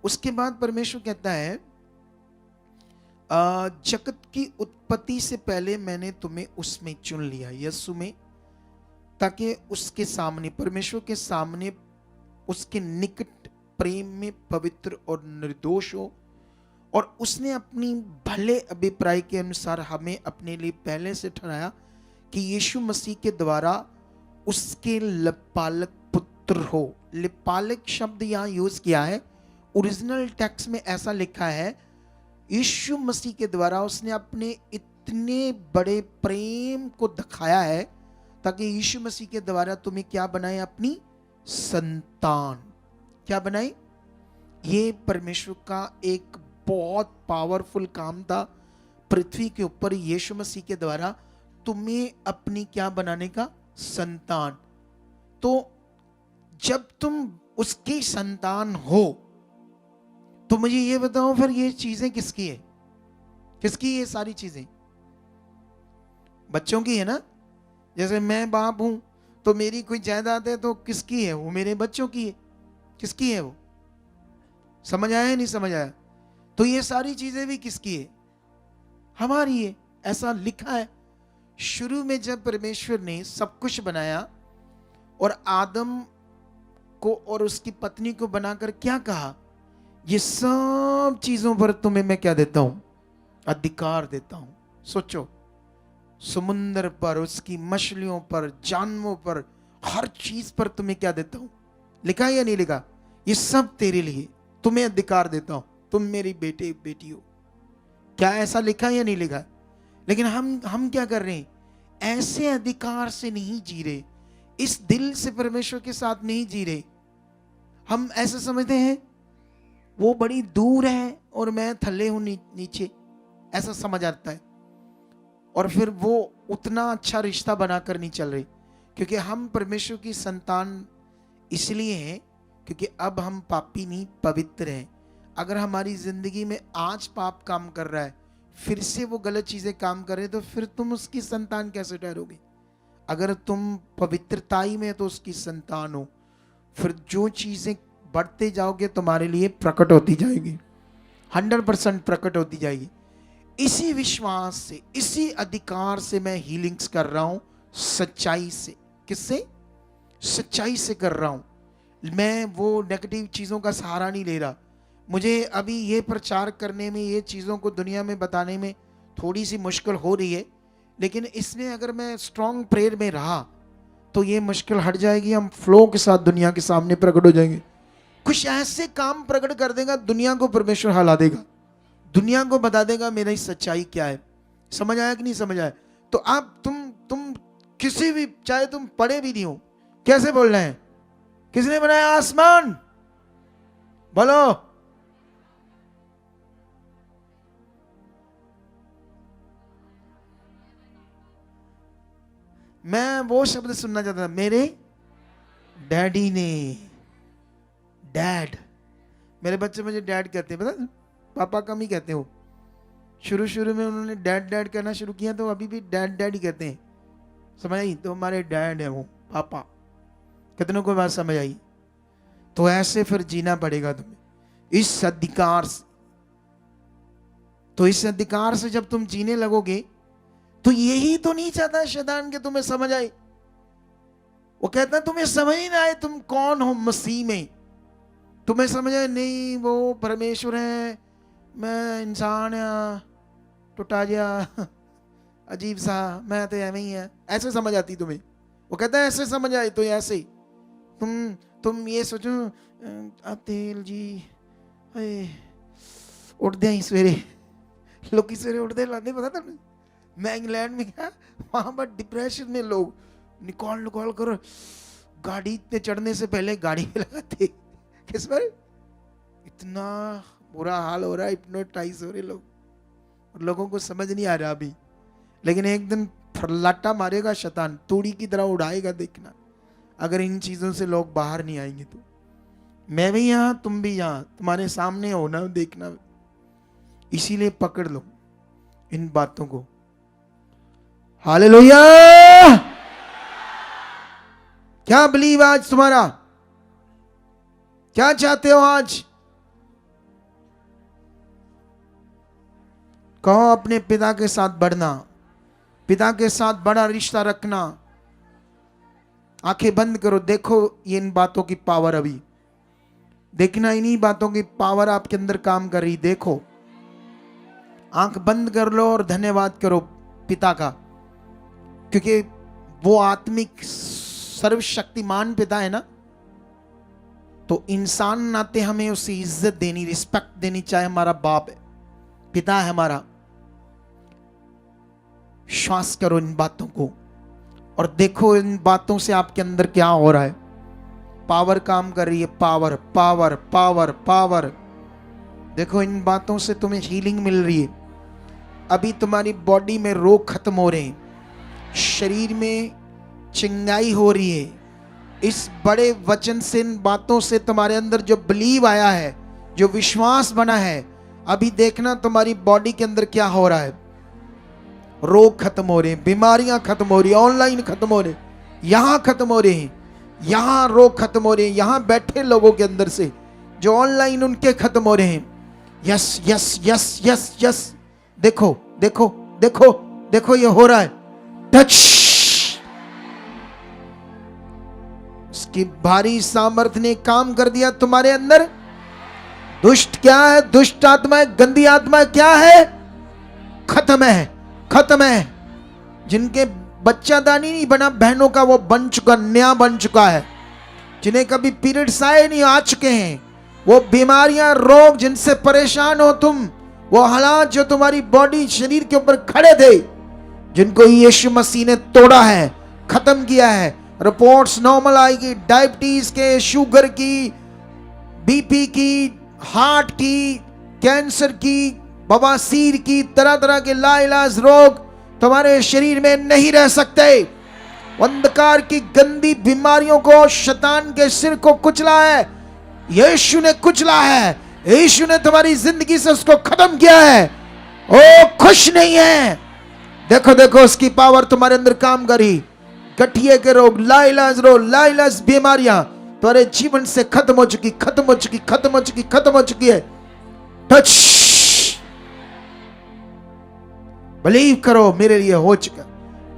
उसके बाद परमेश्वर कहता है जगत की उत्पत्ति से पहले मैंने तुम्हें उसमें चुन लिया, यीशु में, ताकि उसके सामने, परमेश्वर के सामने, उसके निकट प्रेम में पवित्र और निर्दोष हो। और उसने अपनी भले अभिप्राय के अनुसार हमें अपने लिए पहले से ठहराया कि यीशु मसीह के द्वारा उसके लिपालक पुत्र हो। लिपालक शब्द यहाँ यूज किया है, ओरिजिनल टेक्स्ट में ऐसा लिखा है, यीशु मसीह के द्वारा उसने अपने इतने बड़े प्रेम को दिखाया है ताकि यीशु मसीह के द्वारा तुम्हें क्या बनाए, अपनी संतान। क्या बनाए? ये परमेश्वर का एक बहुत पावरफुल काम था पृथ्वी के ऊपर, यीशु मसीह के द्वारा तुम्हें अपनी क्या बनाने का, संतान। तो जब तुम उसकी संतान हो तो मुझे ये बताओ फिर ये चीजें किसकी है? किसकी ये सारी चीजें? बच्चों की है ना। जैसे मैं बाप हूं तो मेरी कोई जायदाद है तो किसकी है? वो मेरे बच्चों की है। किसकी है वो? समझ आया नहीं समझ आया? तो ये सारी चीजें भी किसकी है? हमारी है। ऐसा लिखा है। शुरू में जब परमेश्वर ने सब कुछ बनाया और आदम को और उसकी पत्नी को बनाकर क्या कहा, ये सब चीजों पर तुम्हें मैं क्या देता हूं, अधिकार देता हूं। सोचो, समुद्र पर, उसकी मछलियों पर, जानवरों पर, हर चीज पर तुम्हें क्या देता हूं। लिखा या नहीं लिखा? ये सब तेरे लिए, तुम्हें अधिकार देता हूं, तुम मेरी बेटे बेटी हो। क्या ऐसा लिखा या नहीं लिखा? लेकिन हम क्या कर रहे हैं? ऐसे अधिकार से नहीं जी रहे, इस दिल से परमेश्वर के साथ नहीं जी रहे। हम ऐसे समझते हैं वो बड़ी दूर है और मैं थल्ले हूं नीचे, ऐसा समझ आता है। और फिर वो उतना अच्छा रिश्ता बनाकर नहीं चल रही, क्योंकि हम परमेश्वर की संतान इसलिए हैं क्योंकि अब हम पापी नहीं, पवित्र हैं। अगर हमारी जिंदगी में आज पाप काम कर रहा है, फिर से वो गलत चीजें काम कर रहे हैं, तो फिर तुम उसकी संतान कैसे ठहरोगे? अगर तुम पवित्रताई में तो उसकी संतान हो, फिर जो चीजें बढ़ते जाओगे तुम्हारे लिए प्रकट होती जाएगी, 100% प्रकट होती जाएगी। इसी विश्वास से, इसी अधिकार से मैं हीलिंग्स कर रहा हूं, सच्चाई से। किससे? सच्चाई से कर रहा हूं। मैं वो नेगेटिव चीजों का सहारा नहीं ले रहा। मुझे अभी ये प्रचार करने में, ये चीजों को दुनिया में बताने में थोड़ी सी मुश्किल हो रही है, लेकिन इसमें अगर मैं स्ट्रॉन्ग प्रेयर में रहा तो ये मुश्किल हट जाएगी। हम फ्लो के साथ दुनिया के सामने प्रकट हो जाएंगे। कुछ ऐसे काम प्रकट कर देगा, दुनिया को परमेश्वर हिला देगा, दुनिया को बता देगा मेरी सच्चाई क्या है। समझ आया कि नहीं समझ आया? तो आप तुम किसी भी, चाहे तुम पढ़े भी नहीं हो, कैसे बोल रहे हैं? किसने बनाया आसमान? बोलो। मैं वो शब्द सुनना चाहता था, मेरे डैडी ने। डैड, मेरे बच्चे मुझे डैड कहते हैं, पता? पापा कम ही कहते हो। शुरू में उन्होंने डैड डैड कहना शुरू किया तो अभी भी डैड डैड ही कहते हैं। समझ आई? तो हमारे डैड है वो, पापा। कितनों को बात समझ आई? तो ऐसे फिर जीना पड़ेगा तुम्हें इस अधिकार से। तो इस अधिकार से जब तुम जीने लगोगे तो यही तो नहीं चाहता शैतान के तुम्हें समझ आए। वो कहता है तुम्हें समझ ही ना आए तुम कौन हो मसीह में। तुम्हें समझ आए नहीं वो परमेश्वर है, मैं इंसान है, टुटा गया, अजीब सा, मैं तो ऐਵੇਂ ही है, ऐसे समझ आती तुम्हें। वो कहता है ऐसे समझ आए तो ऐसे तुम ये सोचो, तेल जी उठदे ही सवेरे, लोग सवेरे उठते लाते, पता था? मैं इंग्लैंड में गया, वहां पर डिप्रेशन में लोग निकाल कर गाड़ी पे चढ़ने से पहले गाड़ी पे लगाते। किस पर? इतना बुरा हाल हो रहा है, हिप्नोटाइज हो रहे लोग और लोगों को समझ नहीं आ रहा अभी, लेकिन एक दिन फरलाटा मारेगा शैतान, तूड़ी की तरह उड़ाएगा। देखना अगर इन चीजों से लोग बाहर नहीं आएंगे तो। मैं भी यहां, तुम भी यहां, तुम्हारे सामने हो ना, देखना। इसीलिए पकड़ लो इन बातों को। हालेलुया। क्या बिलीव आज तुम्हारा, क्या चाहते हो आज? कहो अपने पिता के साथ बढ़ना, पिता के साथ बड़ा रिश्ता रखना। आंखें बंद करो, देखो ये इन बातों की पावर। अभी देखना इन्हीं बातों की पावर आपके अंदर काम कर रही। देखो, आंख बंद कर लो और धन्यवाद करो पिता का, क्योंकि वो आत्मिक सर्वशक्तिमान पिता है ना। तो इंसान नाते हमें उसे इज्जत देनी, रिस्पेक्ट देनी, चाहे हमारा बाप है, पिता है हमारा। श्वास करो इन बातों को और देखो इन बातों से आपके अंदर क्या हो रहा है। पावर काम कर रही है, पावर पावर पावर पावर। देखो इन बातों से तुम्हें हीलिंग मिल रही है। अभी तुम्हारी बॉडी में रोग खत्म हो रहे हैं, शरीर में चिंगाई हो रही है। इस बड़े वचन से, इन बातों से तुम्हारे अंदर जो बिलीव आया है, जो विश्वास बना है, अभी देखना तुम्हारी बॉडी के अंदर क्या हो रहा है। रोग खत्म हो रहे हैं, बीमारियां खत्म हो रही है, ऑनलाइन खत्म हो रहे, यहां खत्म हो रहे हैं, यहां रोग खत्म हो रहे हैं, यहां बैठे लोगों के अंदर से जो ऑनलाइन उनके खत्म हो रहे हैं। Yes yes yes yes yes. देखो देखो देखो देखो, ये हो रहा है। टच। उसकी भारी सामर्थ्य ने काम कर दिया तुम्हारे अंदर। दुष्ट क्या है, दुष्ट आत्मा, गंदी आत्मा क्या है, खत्म है, खत्म है। जिनके बच्चादानी नहीं बना बहनों का, वो बन चुका, नया बन चुका है। जिन्हें कभी पीरियड्स आए नहीं, आ चुके हैं। वो बीमारियां, रोग जिनसे परेशान हो तुम, वो हालात जो तुम्हारी बॉडी, शरीर के ऊपर खड़े थे, जिनको यीशु मसीह ने तोड़ा है, खत्म किया है। रिपोर्ट्स नॉर्मल आएगी, डायबिटीज के, शुगर की, बीपी की, हार्ट की, कैंसर की, बवासीर की, तरह तरह के लाइलाज रोग तुम्हारे शरीर में नहीं रह सकते। अंधकार की गंदी बीमारियों को शैतान के सिर को कुचला है, यीशु ने कुचला है। यीशु ने तुम्हारी जिंदगी से उसको खत्म किया है। ओ खुश नहीं है। देखो देखो उसकी पावर तुम्हारे अंदर काम करी। गठिए के रोग, लाइलाज रोग, लाइलाज बीमारियां तुम्हारे जीवन से खत्म हो चुकी, खत्म हो चुकी, खत्म हो चुकी, खत्म हो चुकी है। टच। बिलीव करो मेरे लिए हो चुका।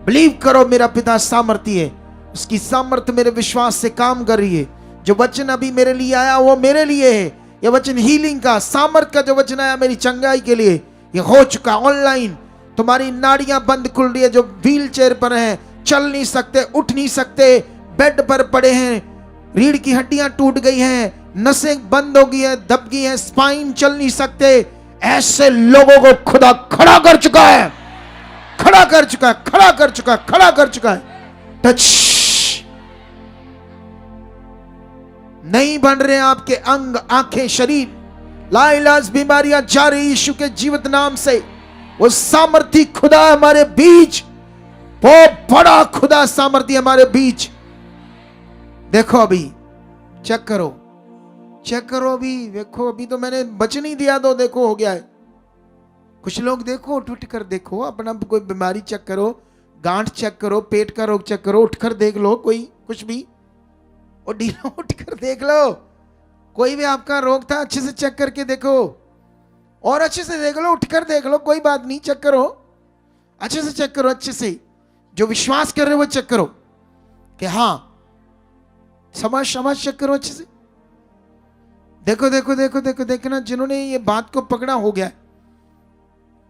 बिलीव करो मेरा पिता सामर्थी है, उसकी सामर्थ्य मेरे विश्वास से काम कर रही है। जो वचन अभी मेरे लिए आया वो मेरे लिए है। ये वचन हीलिंग का, सामर्थ का जो वचन आया मेरी चंगाई के लिए, ये हो चुका। ऑनलाइन तुम्हारी नाड़ियां बंद खुल रही है। जो व्हील चेयर पर हैं, चल नहीं सकते, उठ नहीं सकते, बेड पर पड़े हैं, रीढ़ की हड्डियां टूट गई हैं, नसें बंद हो गई है, दब गई है, स्पाइन चल नहीं सकते, ऐसे लोगों को खुदा खड़ा कर चुका है, खड़ा कर चुका है, खड़ा कर चुका है, खड़ा कर चुका है। टच। नहीं बन रहे आपके अंग, आंखें, शरीर, लाइलाज बीमारियां जा रही यीशु के जीवित नाम से। वो सामर्थी खुदा हमारे बीच, वो बड़ा खुदा सामर्थी हमारे बीच। देखो अभी चेक करो, चेक करो अभी। देखो अभी तो मैंने बचन ही दिया, तो देखो हो गया है। कुछ लोग देखो उठ उठ कर देखो, अपना कोई बीमारी चेक करो, गांठ चेक करो, पेट का रोग चेक करो, उठकर देख लो कोई कुछ भी, और ढीला उठकर देख लो। कोई भी आपका रोग था अच्छे से चेक करके देखो, और अच्छे से देख लो, उठकर देख लो, कोई बात नहीं, चेक करो, अच्छे से चेक करो, अच्छे से। जो विश्वास कर रहे हो वो चेक करो कि हाँ, समझ समझ चेक करो अच्छे से। देखो देखो देखो देखो, देखना जिन्होंने ये बात को पकड़ा हो गया,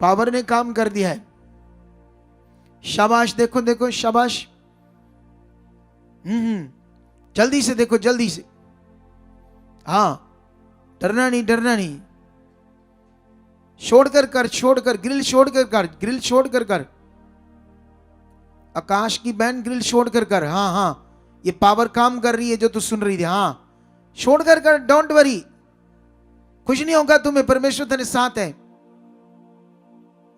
पावर ने काम कर दिया है। शाबाश, देखो देखो, शाबाश। जल्दी से देखो, जल्दी से। हाँ, डरना नहीं, डरना नहीं। छोड़कर कर, छोड़कर, ग्रिल छोड़कर कर, ग्रिल छोड़कर कर। आकाश की बहन ग्रिल छोड़कर कर। हाँ हाँ, ये पावर काम कर रही है जो तू सुन रही थी। हाँ, छोड़कर कर, डोंट वरी, कुछ नहीं होगा तुम्हें, परमेश्वर तेरे साथ है।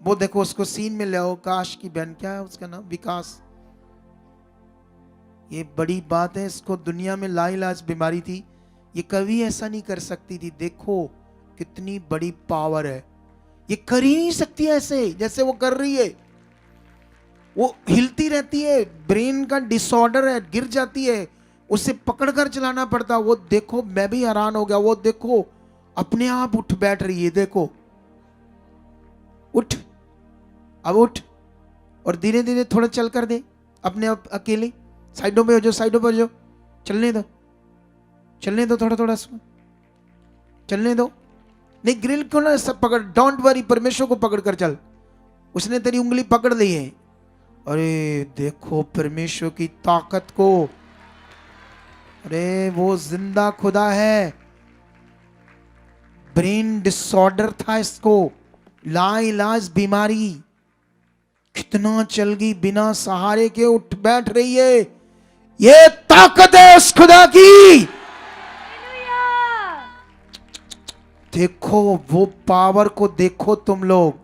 वो देखो उसको सीन में ले आओ, काश की बहन, क्या है उसका नाम, विकास। ये बड़ी बात है, इसको दुनिया में लाइलाज बीमारी थी, ये कभी ऐसा नहीं कर सकती थी। देखो कितनी बड़ी पावर है, ये कर ही नहीं सकती ऐसे जैसे वो कर रही है। वो हिलती रहती है, ब्रेन का डिसऑर्डर है, गिर जाती है, उसे पकड़कर चलाना पड़ता। वो देखो, मैं भी हैरान हो गया, वो देखो अपने आप उठ बैठ रही है, देखो उठ, अब उठ, और धीरे धीरे थोड़ा चल कर दे अपने आप अकेले। साइडों पे हो जाओ, साइडों पे हो जाओ, चलने दो, चलने दो, थोड़ा थोड़ा चलने दो। नहीं, ग्रिल को ना सब पकड़, डोंट वरी, परमेश्वर को पकड़ कर चल। उसने तेरी उंगली पकड़ ली है। अरे देखो परमेश्वर की ताकत को, अरे वो जिंदा खुदा है। ब्रेन डिसऑर्डर था इसको, लाइलाज बीमारी, कितना चल गई, बिना सहारे के उठ बैठ रही है। ये ताकत है उस खुदा की। देखो वो पावर को, देखो तुम लोग।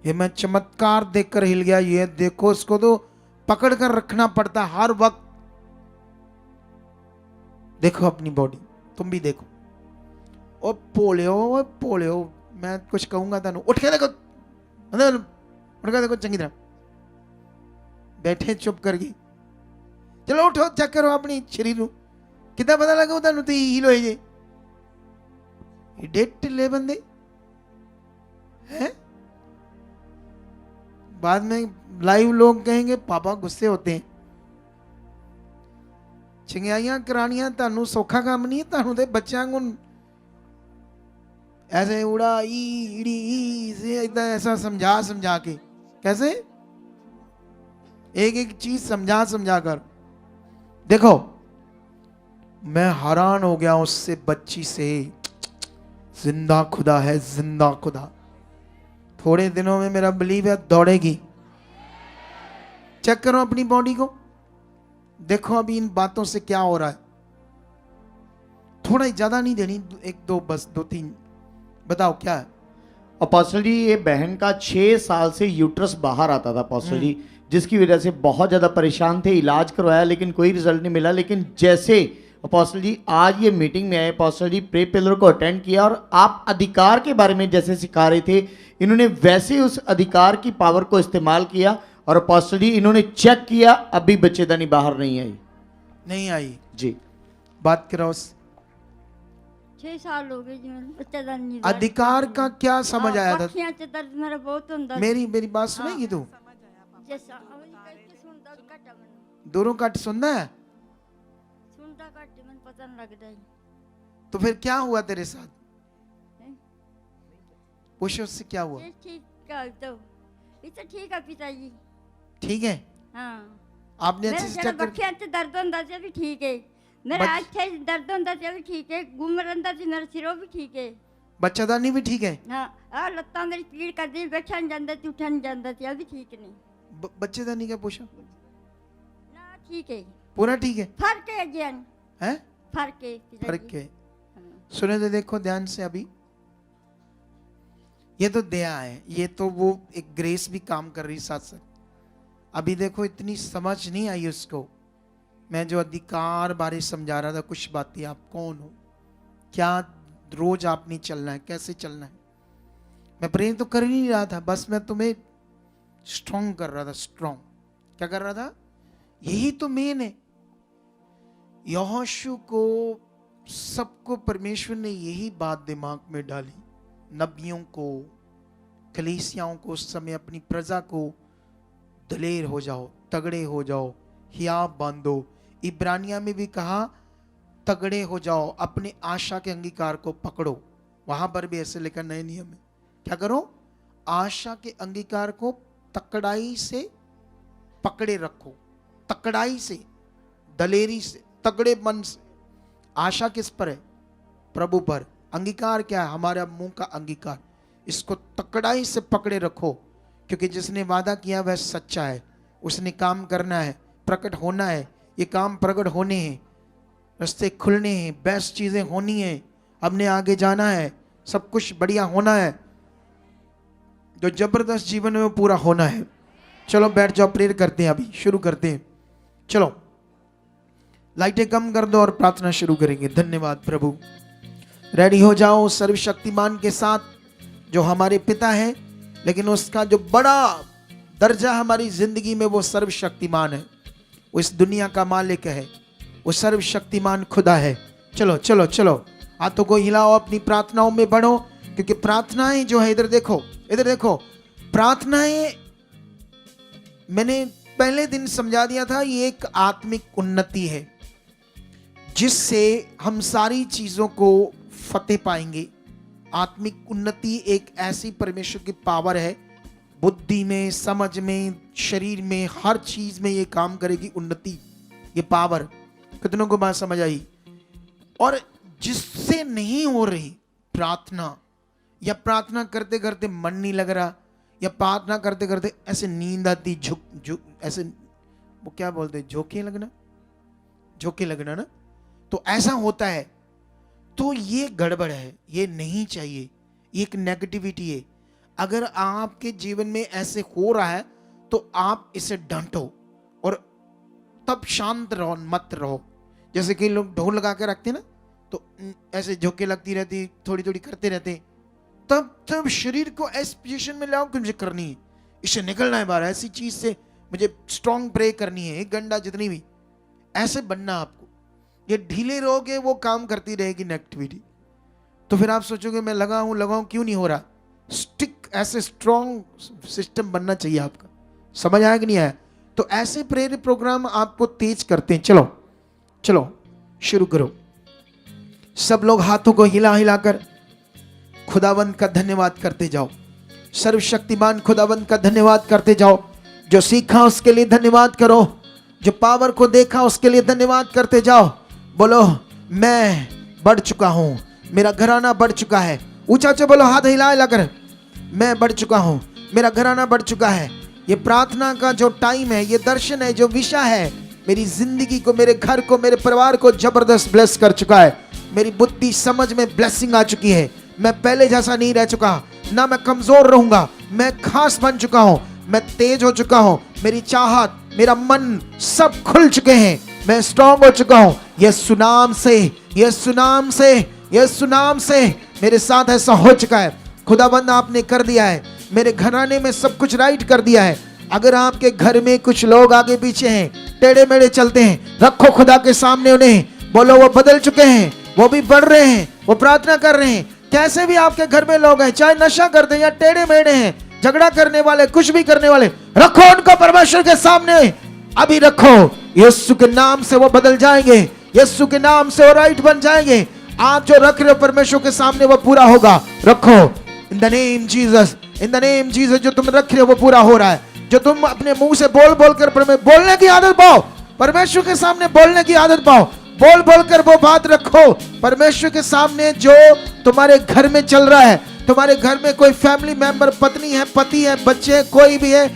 ये मैं चमत्कार देखकर हिल गया। ये देखो, इसको तो पकड़ कर रखना पड़ता हर वक्त। देखो अपनी बॉडी, तुम भी देखो। ओ पोलियो, मैं कुछ कहूंगा तेन, उठ के देखो, उठ के देखो चंगी तरह। बैठे चुप करके, चलो उठो, चेक करो अपनी शरीर कितना पता लगा तेन तो हील हो जे। डेट ले बंदे हैं, बाद में लाइव लोग कहेंगे पापा गुस्से होते हैं। चंगियाइयां करानियां तानू सौखा काम नहीं है, तानू ते बच्चों को ऐसे उड़ा ईड़ी से ऐसा समझा समझा के, कैसे एक एक चीज समझा समझा कर। देखो मैं हैरान हो गया उससे, बच्ची से। जिंदा खुदा है, जिंदा खुदा। थोड़े दिनों में मेरा बिलीव है दौड़ेगी। चेक करो अपनी बॉडी को, देखो अभी इन बातों से क्या हो रहा है। थोड़ा ज्यादा नहीं देनी, एक दो, बस 2-3 बताओ क्या है। अपोस्टल जी, ये बहन का 6 साल से यूट्रस बाहर आता था अपोस्टल जी, जिसकी वजह से बहुत ज़्यादा परेशान थे, इलाज करवाया लेकिन कोई रिजल्ट नहीं मिला। लेकिन जैसे अपोस्टल जी आज ये मीटिंग में आए, अपोस्टल जी प्रे पिलर को अटेंड किया और आप अधिकार के बारे में जैसे सिखा रहे थे, इन्होंने वैसे उस अधिकार की पावर को इस्तेमाल किया और अपोस्टल जी इन्होंने चेक किया, अभी बच्चेदानी बाहर नहीं आई। नहीं आई जी, बात करो। 6 साल हो गए जी, मेरे बच्चेदानी नहीं। अधिकार का क्या समझ आया था? पक्षियां च दर्द मेरा बहुत होता। मेरी बात सुनेगी तू? जैसा कैसे सुनता घट मन, दोनों कट सुनना है सुनता घट मन पता नहीं लगता है। तो फिर क्या हुआ तेरे साथ? पूछो उससे क्या हुआ। ये ठीक का तो ये तो ठीक है पिताजी। ठीक है, हाँ आपने अच्छे मेरा से जरा चेक कर। पक्षियां च दर्द होता से भी ठीक है, मेरा बच- आँख से दर्द होता से भी ठीक है, घूम रहा से मेरा सिरों भी ठीक है। बच्चादानी भी ठीक है, हाँ लत्ता मेरी पीड़ कर दी, बैठा नहीं जाता थी, उठा नहीं जाता थी, अभी ठीक नहीं बच्चेदानी का पूछो। ना, ठीक है, पूरा ठीक है? फर्क है जैन, हैं? फर्क है पिताजी। फर्क है। हाँ। सुने तो देखो ध्यान से अभी। ये तो दया है, ये तो वो एक ग्रेस भी काम कर रही साथ साथ। अभी देखो इतनी समझ नहीं आई उसको। मैं जो अधिकार बारे समझा रहा था, कुछ बातें, आप कौन हो, क्या रोज आपने चलना है, कैसे चलना है। मैं प्रेम तो कर ही नहीं रहा था, बस मैं तुम्हें स्ट्रॉन्ग कर रहा था। स्ट्रॉन्ग क्या कर रहा था? यही तो मेन है। यहोशू को, सबको परमेश्वर ने यही बात दिमाग में डाली, नबियों को, कलीसियाओं को उस समय, अपनी प्रजा को, दलेर हो जाओ, तगड़े हो जाओ, हियाब बांधो। इब्रानिया में भी कहा तगड़े हो जाओ, अपने आशा के अंगीकार को पकड़ो। वहां पर भी ऐसे लिखा नए नियम में, क्या करो? आशा के अंगीकार को तकड़ाई से पकड़े रखो, तकड़ाई से, दलेरी से, तगड़े मन से। आशा किस पर है? प्रभु पर। अंगीकार क्या है? हमारा मुंह का अंगीकार। इसको तकड़ाई से पकड़े रखो, क्योंकि जिसने वादा किया वह सच्चा है। उसने काम करना है, प्रकट होना है। ये काम प्रकट होने हैं। रास्ते खुलने हैं, बेस्ट चीजें होनी है, हमने आगे जाना है, सब कुछ बढ़िया होना है, जो जबरदस्त जीवन में वो पूरा होना है। चलो बैठ जाओ, प्रेयर करते हैं, अभी शुरू करते हैं। चलो लाइटें कम कर दो और प्रार्थना शुरू करेंगे। धन्यवाद प्रभु। रेडी हो जाओ सर्वशक्तिमान के साथ, जो हमारे पिता है, लेकिन उसका जो बड़ा दर्जा हमारी जिंदगी में, वो सर्वशक्तिमान है, वो इस दुनिया का मालिक है, वो सर्वशक्तिमान खुदा है। चलो चलो चलो, हाथों को हिलाओ, अपनी प्रार्थनाओं में बढ़ो, क्योंकि प्रार्थनाएं जो है, इधर देखो, इधर देखो, प्रार्थनाएं मैंने पहले दिन समझा दिया था, ये एक आत्मिक उन्नति है जिससे हम सारी चीजों को फतेह पाएंगे। आत्मिक उन्नति एक ऐसी परमेश्वर की पावर है, बुद्धि में, समझ में, शरीर में, हर चीज में ये काम करेगी उन्नति, ये पावर। कितनों को बात समझ आई? और जिससे नहीं हो रही प्रार्थना, या प्रार्थना करते करते मन नहीं लग रहा, या प्रार्थना करते करते ऐसे नींद आती, झुक ऐसे, वो क्या बोलते, झोंके लगना ना, तो ऐसा होता है, तो ये गड़बड़ है, ये नहीं चाहिए, ये एक नेगेटिविटी है। अगर आपके जीवन में ऐसे हो रहा है तो आप इसे डांटो और तब शांत रहो, मत रहो। जैसे कई लोग ढोल लगा के रखते हैं ना, तो ऐसे झोंके लगती रहती, थोड़ी थोड़ी करते रहते, तब शरीर को इस पोजीशन में लाओ कि मुझे करनी है, इससे निकलना है बाहर, ऐसी चीज से मुझे स्ट्रॉन्ग प्रे करनी है, 1 घंटा जितनी भी, ऐसे बनना आपको। ये ढीले रहोगे वो काम करती रहेगी नेगेटिविटी, तो फिर आप सोचोगे मैं लगाऊं क्यों नहीं हो रहा। स्टिक, ऐसे स्ट्रॉन्ग सिस्टम बनना चाहिए आपका। समझ आया कि नहीं आया? तो ऐसे प्रेयर प्रोग्राम आपको तेज करते हैं। चलो चलो शुरू करो। सब लोग हाथों को हिला हिलाकर खुदावंद का धन्यवाद करते जाओ, सर्वशक्तिमान खुदावंद का धन्यवाद करते जाओ। जो सीखा उसके लिए धन्यवाद करो, जो पावर को देखा उसके लिए धन्यवाद करते जाओ। बोलो मैं बढ़ चुका हूं, मेरा घराना बढ़ चुका है। ऊंचा ऊंचा बोलो, हाथ हिला हिला कर, मैं बढ़ चुका हूं, मेरा घराना बढ़ चुका है। ये प्रार्थना का जो टाइम है, ये दर्शन है, जो विषय है, मेरी जिंदगी को, मेरे घर को, मेरे परिवार को जबरदस्त ब्लेस कर चुका है। मेरी बुद्धि समझ में ब्लेसिंग आ चुकी है। मैं पहले जैसा नहीं रह चुका, ना मैं कमजोर रहूंगा, मैं खास बन चुका हूं, मैं तेज हो चुका हूं, मेरी चाहत, मेरा मन सब खुल चुके हैं, मैं स्ट्रांग हो चुका हूं। यीशु नाम से, यीशु नाम से, यीशु नाम से मेरे साथ ऐसा हो चुका है। खुदाबंद आपने कर दिया है, मेरे घराने में सब कुछ राइट कर दिया है। अगर आपके घर में कुछ लोग आगे पीछे हैं, टेढ़े मेढ़े चलते हैं, रखो खुदा के सामने उन्हें, बोलो वो बदल चुके हैं, वो भी बढ़ रहे हैं, वो प्रार्थना कर रहे हैं। कैसे भी आपके घर में लोग हैं, चाहे नशा करते हैं या टेढ़े मेढ़े हैं, झगड़ा करने वाले, कुछ भी करने वाले, रखो उनको परमेश्वर के सामने, अभी रखो। यीशु के नाम से वो बदल जाएंगे, यीशु के नाम से वो राइट बन जाएंगे। आप जो रख रहे हो परमेश्वर के सामने वो पूरा होगा। रखो इन the name Jesus, in the name Jesus. जो तुम रख रहे हो वो पूरा हो रहा है। जो तुम अपने मुंह से बोल बोल कर बोलने की आदत पाओ, परमेश्वर के सामने बोलने की आदत पाओ, बोल बोल कर वो बात रखो परमेश्वर के सामने। जो तुम्हारे घर में चल रहा है, तुम्हारे घर में कोई फैमिली मेंबर, पत्नी है, पति है, बच्चे, कोई भी है,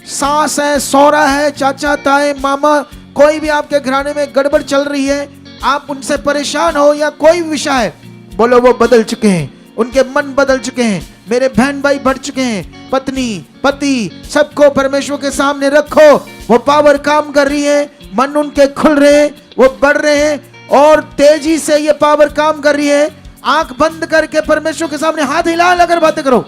सास है, सौरा है, चाचा ताए, मामा, कोई भी आपके घराने में गड़बड़ चल रही है, आप उनसे परेशान हो या कोई भी विषय है, बोलो वो बदल चुके हैं, उनके मन बदल चुके हैं, मेरे बहन भाई बढ़ चुके हैं, पत्नी पति सबको परमेश्वर के सामने रखो। वो पावर काम कर रही है, मन उनके खुल रहे हैं, वो बढ़ रहे हैं और तेजी से ये पावर काम कर रही है। आंख बंद करके परमेश्वर के सामने हाथ हिला कर बातें करो।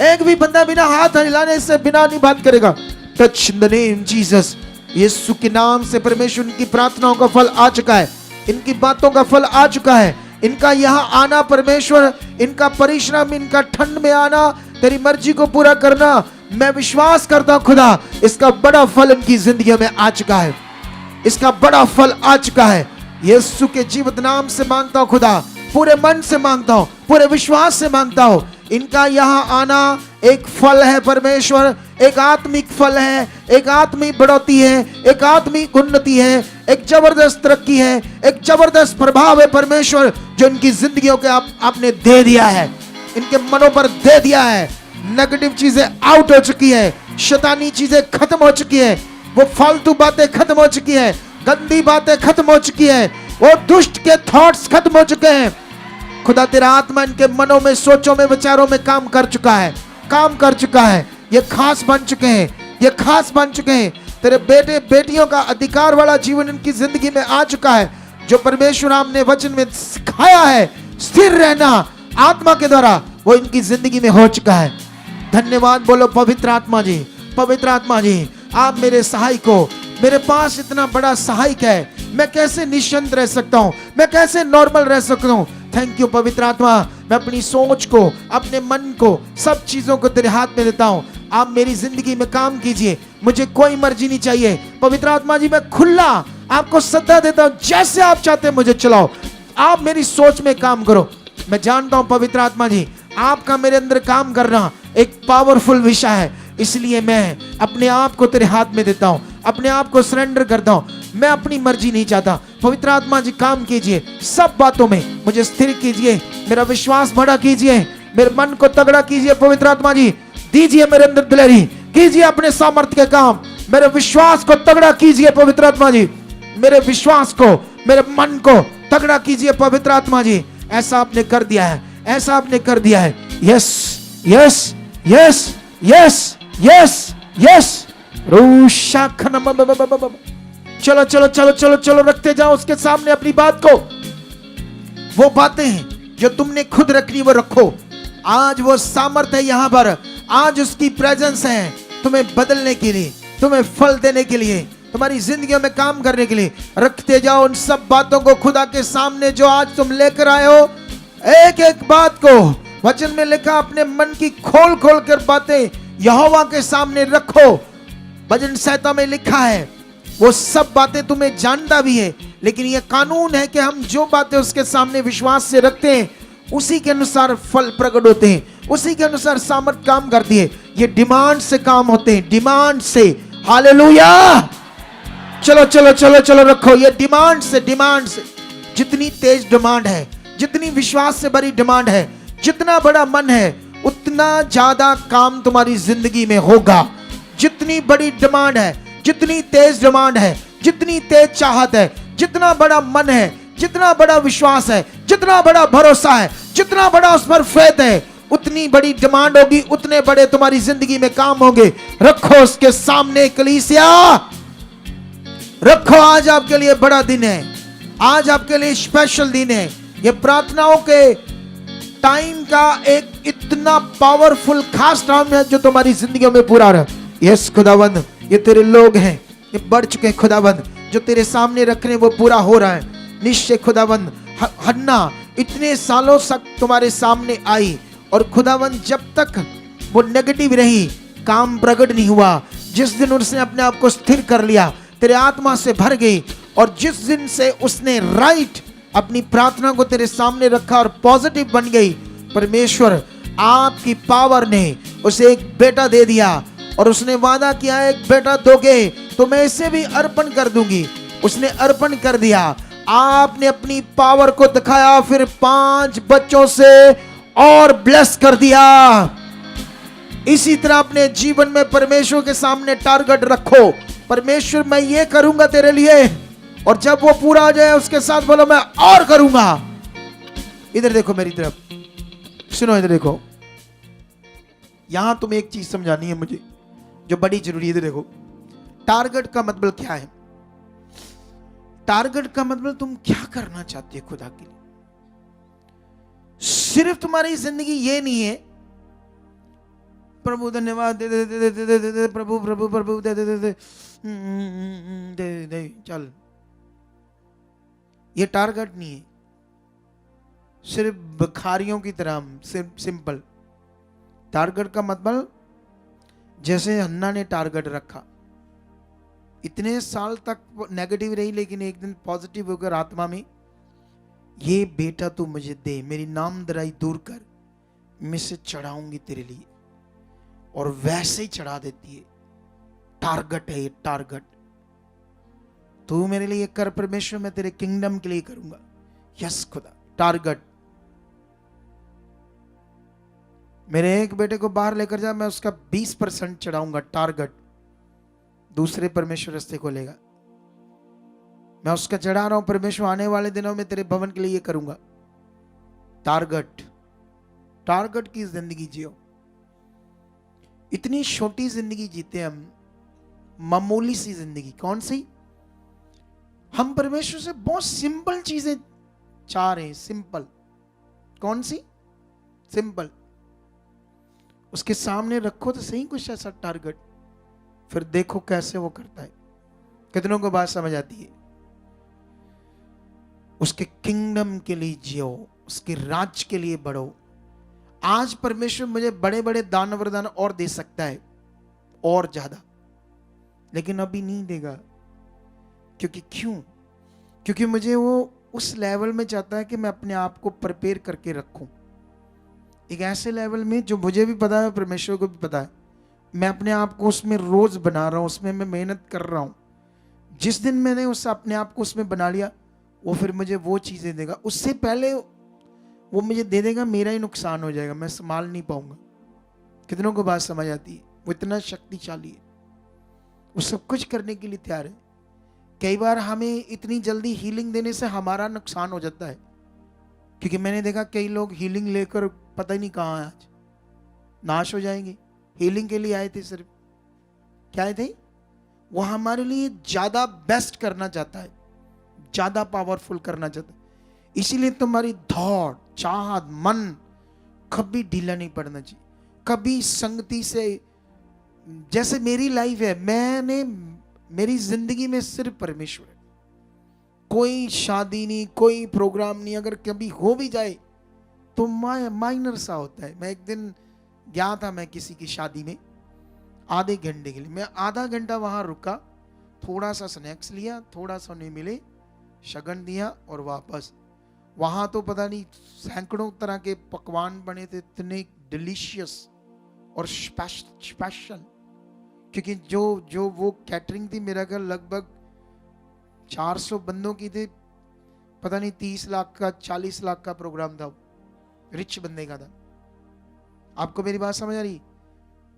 एक भी बंदा बिना हाथ हिलाने से बिना नहीं बात करेगा। Touch in the name Jesus. Yeshu के नाम से परमेश्वर इनकी प्रार्थनाओं का फल आ चुका है, इनकी बातों का फल आ चुका है। इनका यहाँ आना परमेश्वर, इनका परिश्रम, इनका ठंड में आना, तेरी मर्जी को पूरा करना, मैं विश्वास करता हूं खुदा, इसका बड़ा फल इनकी जिंदगी में आ चुका है, इसका बड़ा फल आ चुका है। यीशु के जीवित नाम से मांगता हूं खुदा, पूरे मन से मांगता हूं, पूरे विश्वास से मांगता हूं। इनका यहाँ आना एक फल है परमेश्वर, एक आत्मिक फल है, एक आत्मिक बढ़ोतरी है, एक आत्मिक उन्नति है, एक जबरदस्त तरक्की है, एक जबरदस्त प्रभाव है परमेश्वर, जो इनकी जिंदगियों के आपने दे दिया है, इनके मनों पर दे दिया है। नेगेटिव चीजें आउट हो चुकी है, शैतानी चीजें खत्म हो चुकी है, वो फालतू बातें खत्म हो चुकी है, गंदी बातें खत्म हो चुकी है। वो दुष्ट के थॉट्स खत्म हो चुके हैं। खुदा तेरा आत्मा इनके मनों में, सोचों में, विचारों में काम कर चुका है, काम कर चुका है। ये खास बन चुके हैं, ये खास बन चुके हैं। तेरे बेटे बेटियों का अधिकार वाला जीवन इनकी जिंदगी में आ चुका है। जो परमेश्वर आपने वचन में सिखाया है स्थिर रहना आत्मा के द्वारा, वो इनकी जिंदगी में हो चुका है। धन्यवाद बोलो पवित्र आत्मा जी, पवित्र आत्मा जी। आप मेरे सहायक हो, मेरे पास इतना बड़ा सहायक है, मैं कैसे निश्चिंत रह सकता हूँ, मैं कैसे नॉर्मल रह सकता हूँ। थैंक यू पवित्र आत्मा। मैं अपनी सोच को, अपने मन को, सब चीजों को तेरे हाथ में देता हूँ। आप मेरी जिंदगी में काम कीजिए, मुझे कोई मर्जी नहीं चाहिए। पवित्र आत्मा जी मैं खुला आपको सत्ता देता हूँ, जैसे आप चाहते हैं मुझे चलाओ। आप मेरी सोच में काम करो। मैं जानता हूँ पवित्र आत्मा जी आपका मेरे अंदर काम करना एक पावरफुल विषय है, इसलिए मैं अपने आप को तेरे हाथ में देता हूँ, अपने आप को सरेंडर करता हूँ। मैं अपनी मर्जी नहीं चाहता। पवित्र आत्मा जी काम कीजिए, सब बातों में मुझे स्थिर कीजिए, मेरा विश्वास बड़ा कीजिए, मेरे मन को तगड़ा कीजिए। पवित्र आत्मा जी दीजिए मेरे अंदर दिलेरी, कीजिए अपने सामर्थ्य के काम, मेरे विश्वास को तगड़ा कीजिए। पवित्र आत्मा जी मेरे विश्वास को, मेरे मन को तगड़ा कीजिए। पवित्र आत्मा जी ऐसा आपने कर दिया है, ऐसा आपने कर दिया है। Yes yes yes yes yes yes. चलो चलो चलो चलो चलो रखते जाओ उसके सामने अपनी बात को। वो बातें हैं जो तुमने खुद रखनी वो रखो। आज वो सामर्थ है यहाँ पर, आज उसकी प्रेजेंस है तुम्हें बदलने के लिए, तुम्हें फल देने के लिए, तुम्हारी जिंदगियों में काम करने के लिए। रखते जाओ उन सब बातों को खुदा के सामने जो आज तुम लेकर आए हो। एक एक बात को वचन में लिखा अपने मन की खोल खोल कर बातें यहोवा के सामने रखो। भजन संहिता में लिखा है वो सब बातें तुम्हें जानता भी है, लेकिन ये कानून है कि हम जो बातें उसके सामने विश्वास से रखते हैं उसी के अनुसार फल प्रकट होते हैं, उसी के अनुसार सामर्थ काम करती है। ये डिमांड से काम होते हैं, डिमांड से। हालेलुया। चलो चलो चलो चलो रखो ये डिमांड से, डिमांड से। जितनी तेज डिमांड है, जितनी विश्वास से भरी डिमांड है, जितना बड़ा मन है, उतना ज्यादा काम तुम्हारी जिंदगी में होगा। जितनी बड़ी डिमांड है, जितनी तेज डिमांड है, जितनी तेज चाहत है, जितना बड़ा मन है, जितना बड़ा विश्वास है, जितना बड़ा भरोसा है, जितना बड़ा उस पर फेथ है, उतनी बड़ी डिमांड होगी, उतने बड़े तुम्हारी जिंदगी में काम होंगे। रखो उसके सामने कलीसिया, रखो। आज आपके लिए बड़ा दिन है, आज आपके लिए स्पेशल दिन है। ये प्रार्थनाओं के टाइम का एक इतना पावरफुल खास टाइम है जो तुम्हारी जिंदगियों में पूरा रहे। यस खुदावंद, ये तेरे लोग हैं, ये बढ़ चुके हैं खुदावंद, जो तेरे सामने रख रहे हैं वो पूरा हो रहा है। निश्चय खुदावंद हन्ना इतने सालों तक तुम्हारे सामने आई और खुदावंद जब तक वो नेगेटिव रही, काम प्रकट नहीं हुआ। जिस दिन उसने अपने आप को स्थिर कर लिया, तेरे आत्मा से भर गई, और जिस दिन से उसने राइट अपनी प्रार्थना को तेरे सामने रखा और पॉजिटिव बन गई, परमेश्वर आपकी पावर ने उसे एक बेटा दे दिया और उसने वादा किया एक बेटा दोगे तो मैं इसे भी अर्पण कर दूंगी। उसने अर्पण कर दिया, आपने अपनी पावर को दिखाया, फिर 5 बच्चों से और ब्लेस कर दिया। इसी तरह अपने जीवन में परमेश्वर के सामने टारगेट रखो। परमेश्वर मैं ये करूंगा तेरे लिए, और जब वो पूरा हो जाए उसके साथ बोलो मैं और करूंगा। इधर देखो मेरी तरफ, सुनो इधर देखो। यहां तुम्हें एक चीज समझानी है मुझे जो बड़ी जरूरी है। इधर देखो, टारगेट का मतलब क्या है? टारगेट का मतलब तुम क्या करना चाहते हो खुदा के लिए। सिर्फ तुम्हारी जिंदगी ये नहीं है प्रभु धन्यवाद दे दे दे दे दे दे प्रभु प्रभु प्रभु दे दे दे दे दे दे चल, ये टारगेट नहीं है। सिर्फ भिखारियों की तरह सिंपल। टारगेट का मतलब जैसे हन्ना ने टारगेट रखा, इतने साल तक नेगेटिव रही, लेकिन एक दिन पॉजिटिव होकर आत्मा में, ये बेटा तू मुझे दे, मेरी नामधराई दूर कर, मैं इसे चढ़ाऊंगी तेरे लिए। और वैसे ही चढ़ा देती है। टारगेट है ये, टारगेट। तू मेरे लिए कर परमेश्वर, मैं तेरे किंगडम के लिए करूंगा। यस खुदा, टारगेट। मेरे एक बेटे को बाहर लेकर जा, मैं उसका 20% चढ़ाऊंगा, टारगेट। दूसरे परमेश्वर रास्ते को लेगा। मैं उसका चढ़ा रहा हूं, परमेश्वर आने वाले दिनों में तेरे भवन के लिए ये करूंगा। टारगेट की जिंदगी जियो। इतनी छोटी जिंदगी जीते हम, मामूली सी जिंदगी। कौन सी? हम परमेश्वर से बहुत सिंपल चीजें चाह रहे हैं। सिंपल। कौन सी? सिंपल। उसके सामने रखो तो सही कुछ ऐसा टारगेट, फिर देखो कैसे वो करता है। कितनों को बात समझ आती है? उसके किंगडम के लिए जियो, उसके राज के लिए बढ़ो। आज परमेश्वर मुझे बड़े बड़े दान वरदान और दे सकता है, और ज्यादा, लेकिन अभी नहीं देगा। क्योंकि मुझे वो उस लेवल में चाहता है कि मैं अपने आप को प्रिपेयर करके रखूं, एक ऐसे लेवल में जो मुझे भी पता है, परमेश्वर को भी पता है। मैं अपने आप को उसमें रोज बना रहा हूं, उसमें मैं मेहनत कर रहा हूं। जिस दिन मैंने उससे अपने आप को उसमें बना लिया, वो फिर मुझे वो चीजें देगा। उससे पहले वो मुझे दे देगा, मेरा ही नुकसान हो जाएगा, मैं संभाल नहीं पाऊंगा। कितनों को बात समझ आती है? वो इतना शक्तिशाली है, वो सब कुछ करने के लिए तैयार है। कई बार हमें इतनी जल्दी हीलिंग देने से हमारा नुकसान हो जाता है, क्योंकि मैंने देखा कई लोग हीलिंग लेकर पता ही नहीं कहाँ आज नाश हो जाएंगे। हीलिंग के लिए आए थे, सिर्फ क्या आए थे? वो हमारे लिए ज्यादा बेस्ट करना चाहता है, ज्यादा पावरफुल करना चाहता है। इसीलिए तुम्हारी दौड़, चाहत, मन कभी ढीला नहीं पड़ना चाहिए। कभी संगति से, जैसे मेरी लाइफ है, मेरी जिंदगी में सिर्फ परमेश्वर है। कोई शादी नहीं, कोई प्रोग्राम नहीं। अगर कभी हो भी जाए तो माइनर सा होता है। मैं एक दिन गया था, मैं किसी की शादी में आधे घंटे के लिए। मैं आधा घंटा वहां रुका, थोड़ा सा स्नैक्स लिया, थोड़ा सा उन्हें मिले, शगन दिया और वापस। वहां तो पता नहीं सैकड़ों तरह के पकवान बने थे, इतने डिलीशियस और स्पेशल। क्योंकि जो वो कैटरिंग थी, मेरा घर लगभग 400 बंदों की थी। पता नहीं 30 लाख का, 40 लाख का प्रोग्राम था, रिच बंदे का था। आपको मेरी बात समझ आ रही?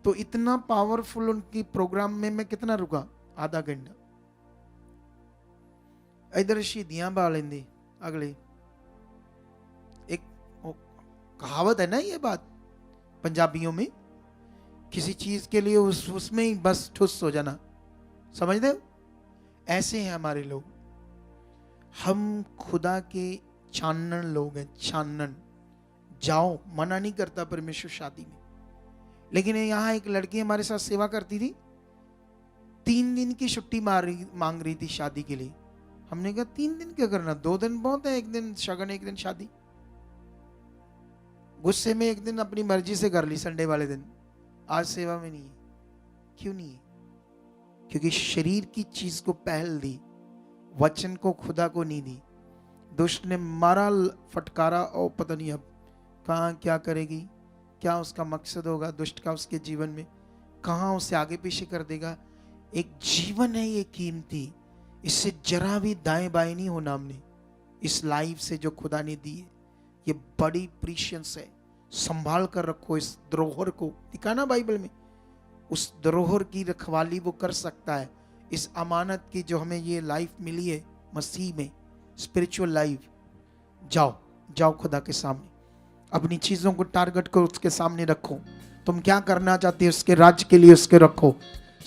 तो इतना पावरफुल उनकी प्रोग्राम में मैं कितना रुका? आधा घंटा। इधर शहीदियां बा लेंदे अगले। एक कहावत है ना ये बात पंजाबियों में, किसी चीज के लिए उसमें ही बस ठुस हो जाना। समझते हो? ऐसे हैं हमारे लोग। हम खुदा के चानन लोग हैं, चानन। जाओ, मना नहीं करता परमेश्वर शादी में। लेकिन यहाँ एक लड़की हमारे साथ सेवा करती थी, 3 दिन की छुट्टी मांग रही थी शादी के लिए। हमने कहा 3 दिन क्या करना, 2 दिन बहुत है, 1 दिन शगन, 1 दिन शादी। गुस्से में 1 दिन अपनी मर्जी से कर ली, संडे वाले दिन। आज सेवा में नहीं है। क्यों नहीं है? क्योंकि शरीर की चीज को पहल दी, वचन को खुदा को नहीं दी। दुष्ट ने मारा, फटकारा, और पता नहीं अब कहाँ क्या करेगी, क्या उसका मकसद होगा दुष्ट का उसके जीवन में, कहाँ उसे आगे पीछे कर देगा। एक जीवन है ये कीमती, इससे जरा भी दाएं बाएं नहीं होना हमने। इस लाइफ से जो खुदा ने दी है, ये बड़ी प्रीशियस है। संभाल कर रखो इस धरोहर को। दिखा ना बाइबल में, उस धरोहर की रखवाली वो कर सकता है। इस अमानत की जो हमें ये लाइफ मिली है मसीह में, स्पिरिचुअल लाइफ। जाओ खुदा के सामने, अपनी चीजों को टारगेट को उसके सामने रखो। तुम क्या करना चाहते हो उसके राज्य के लिए उसके रखो।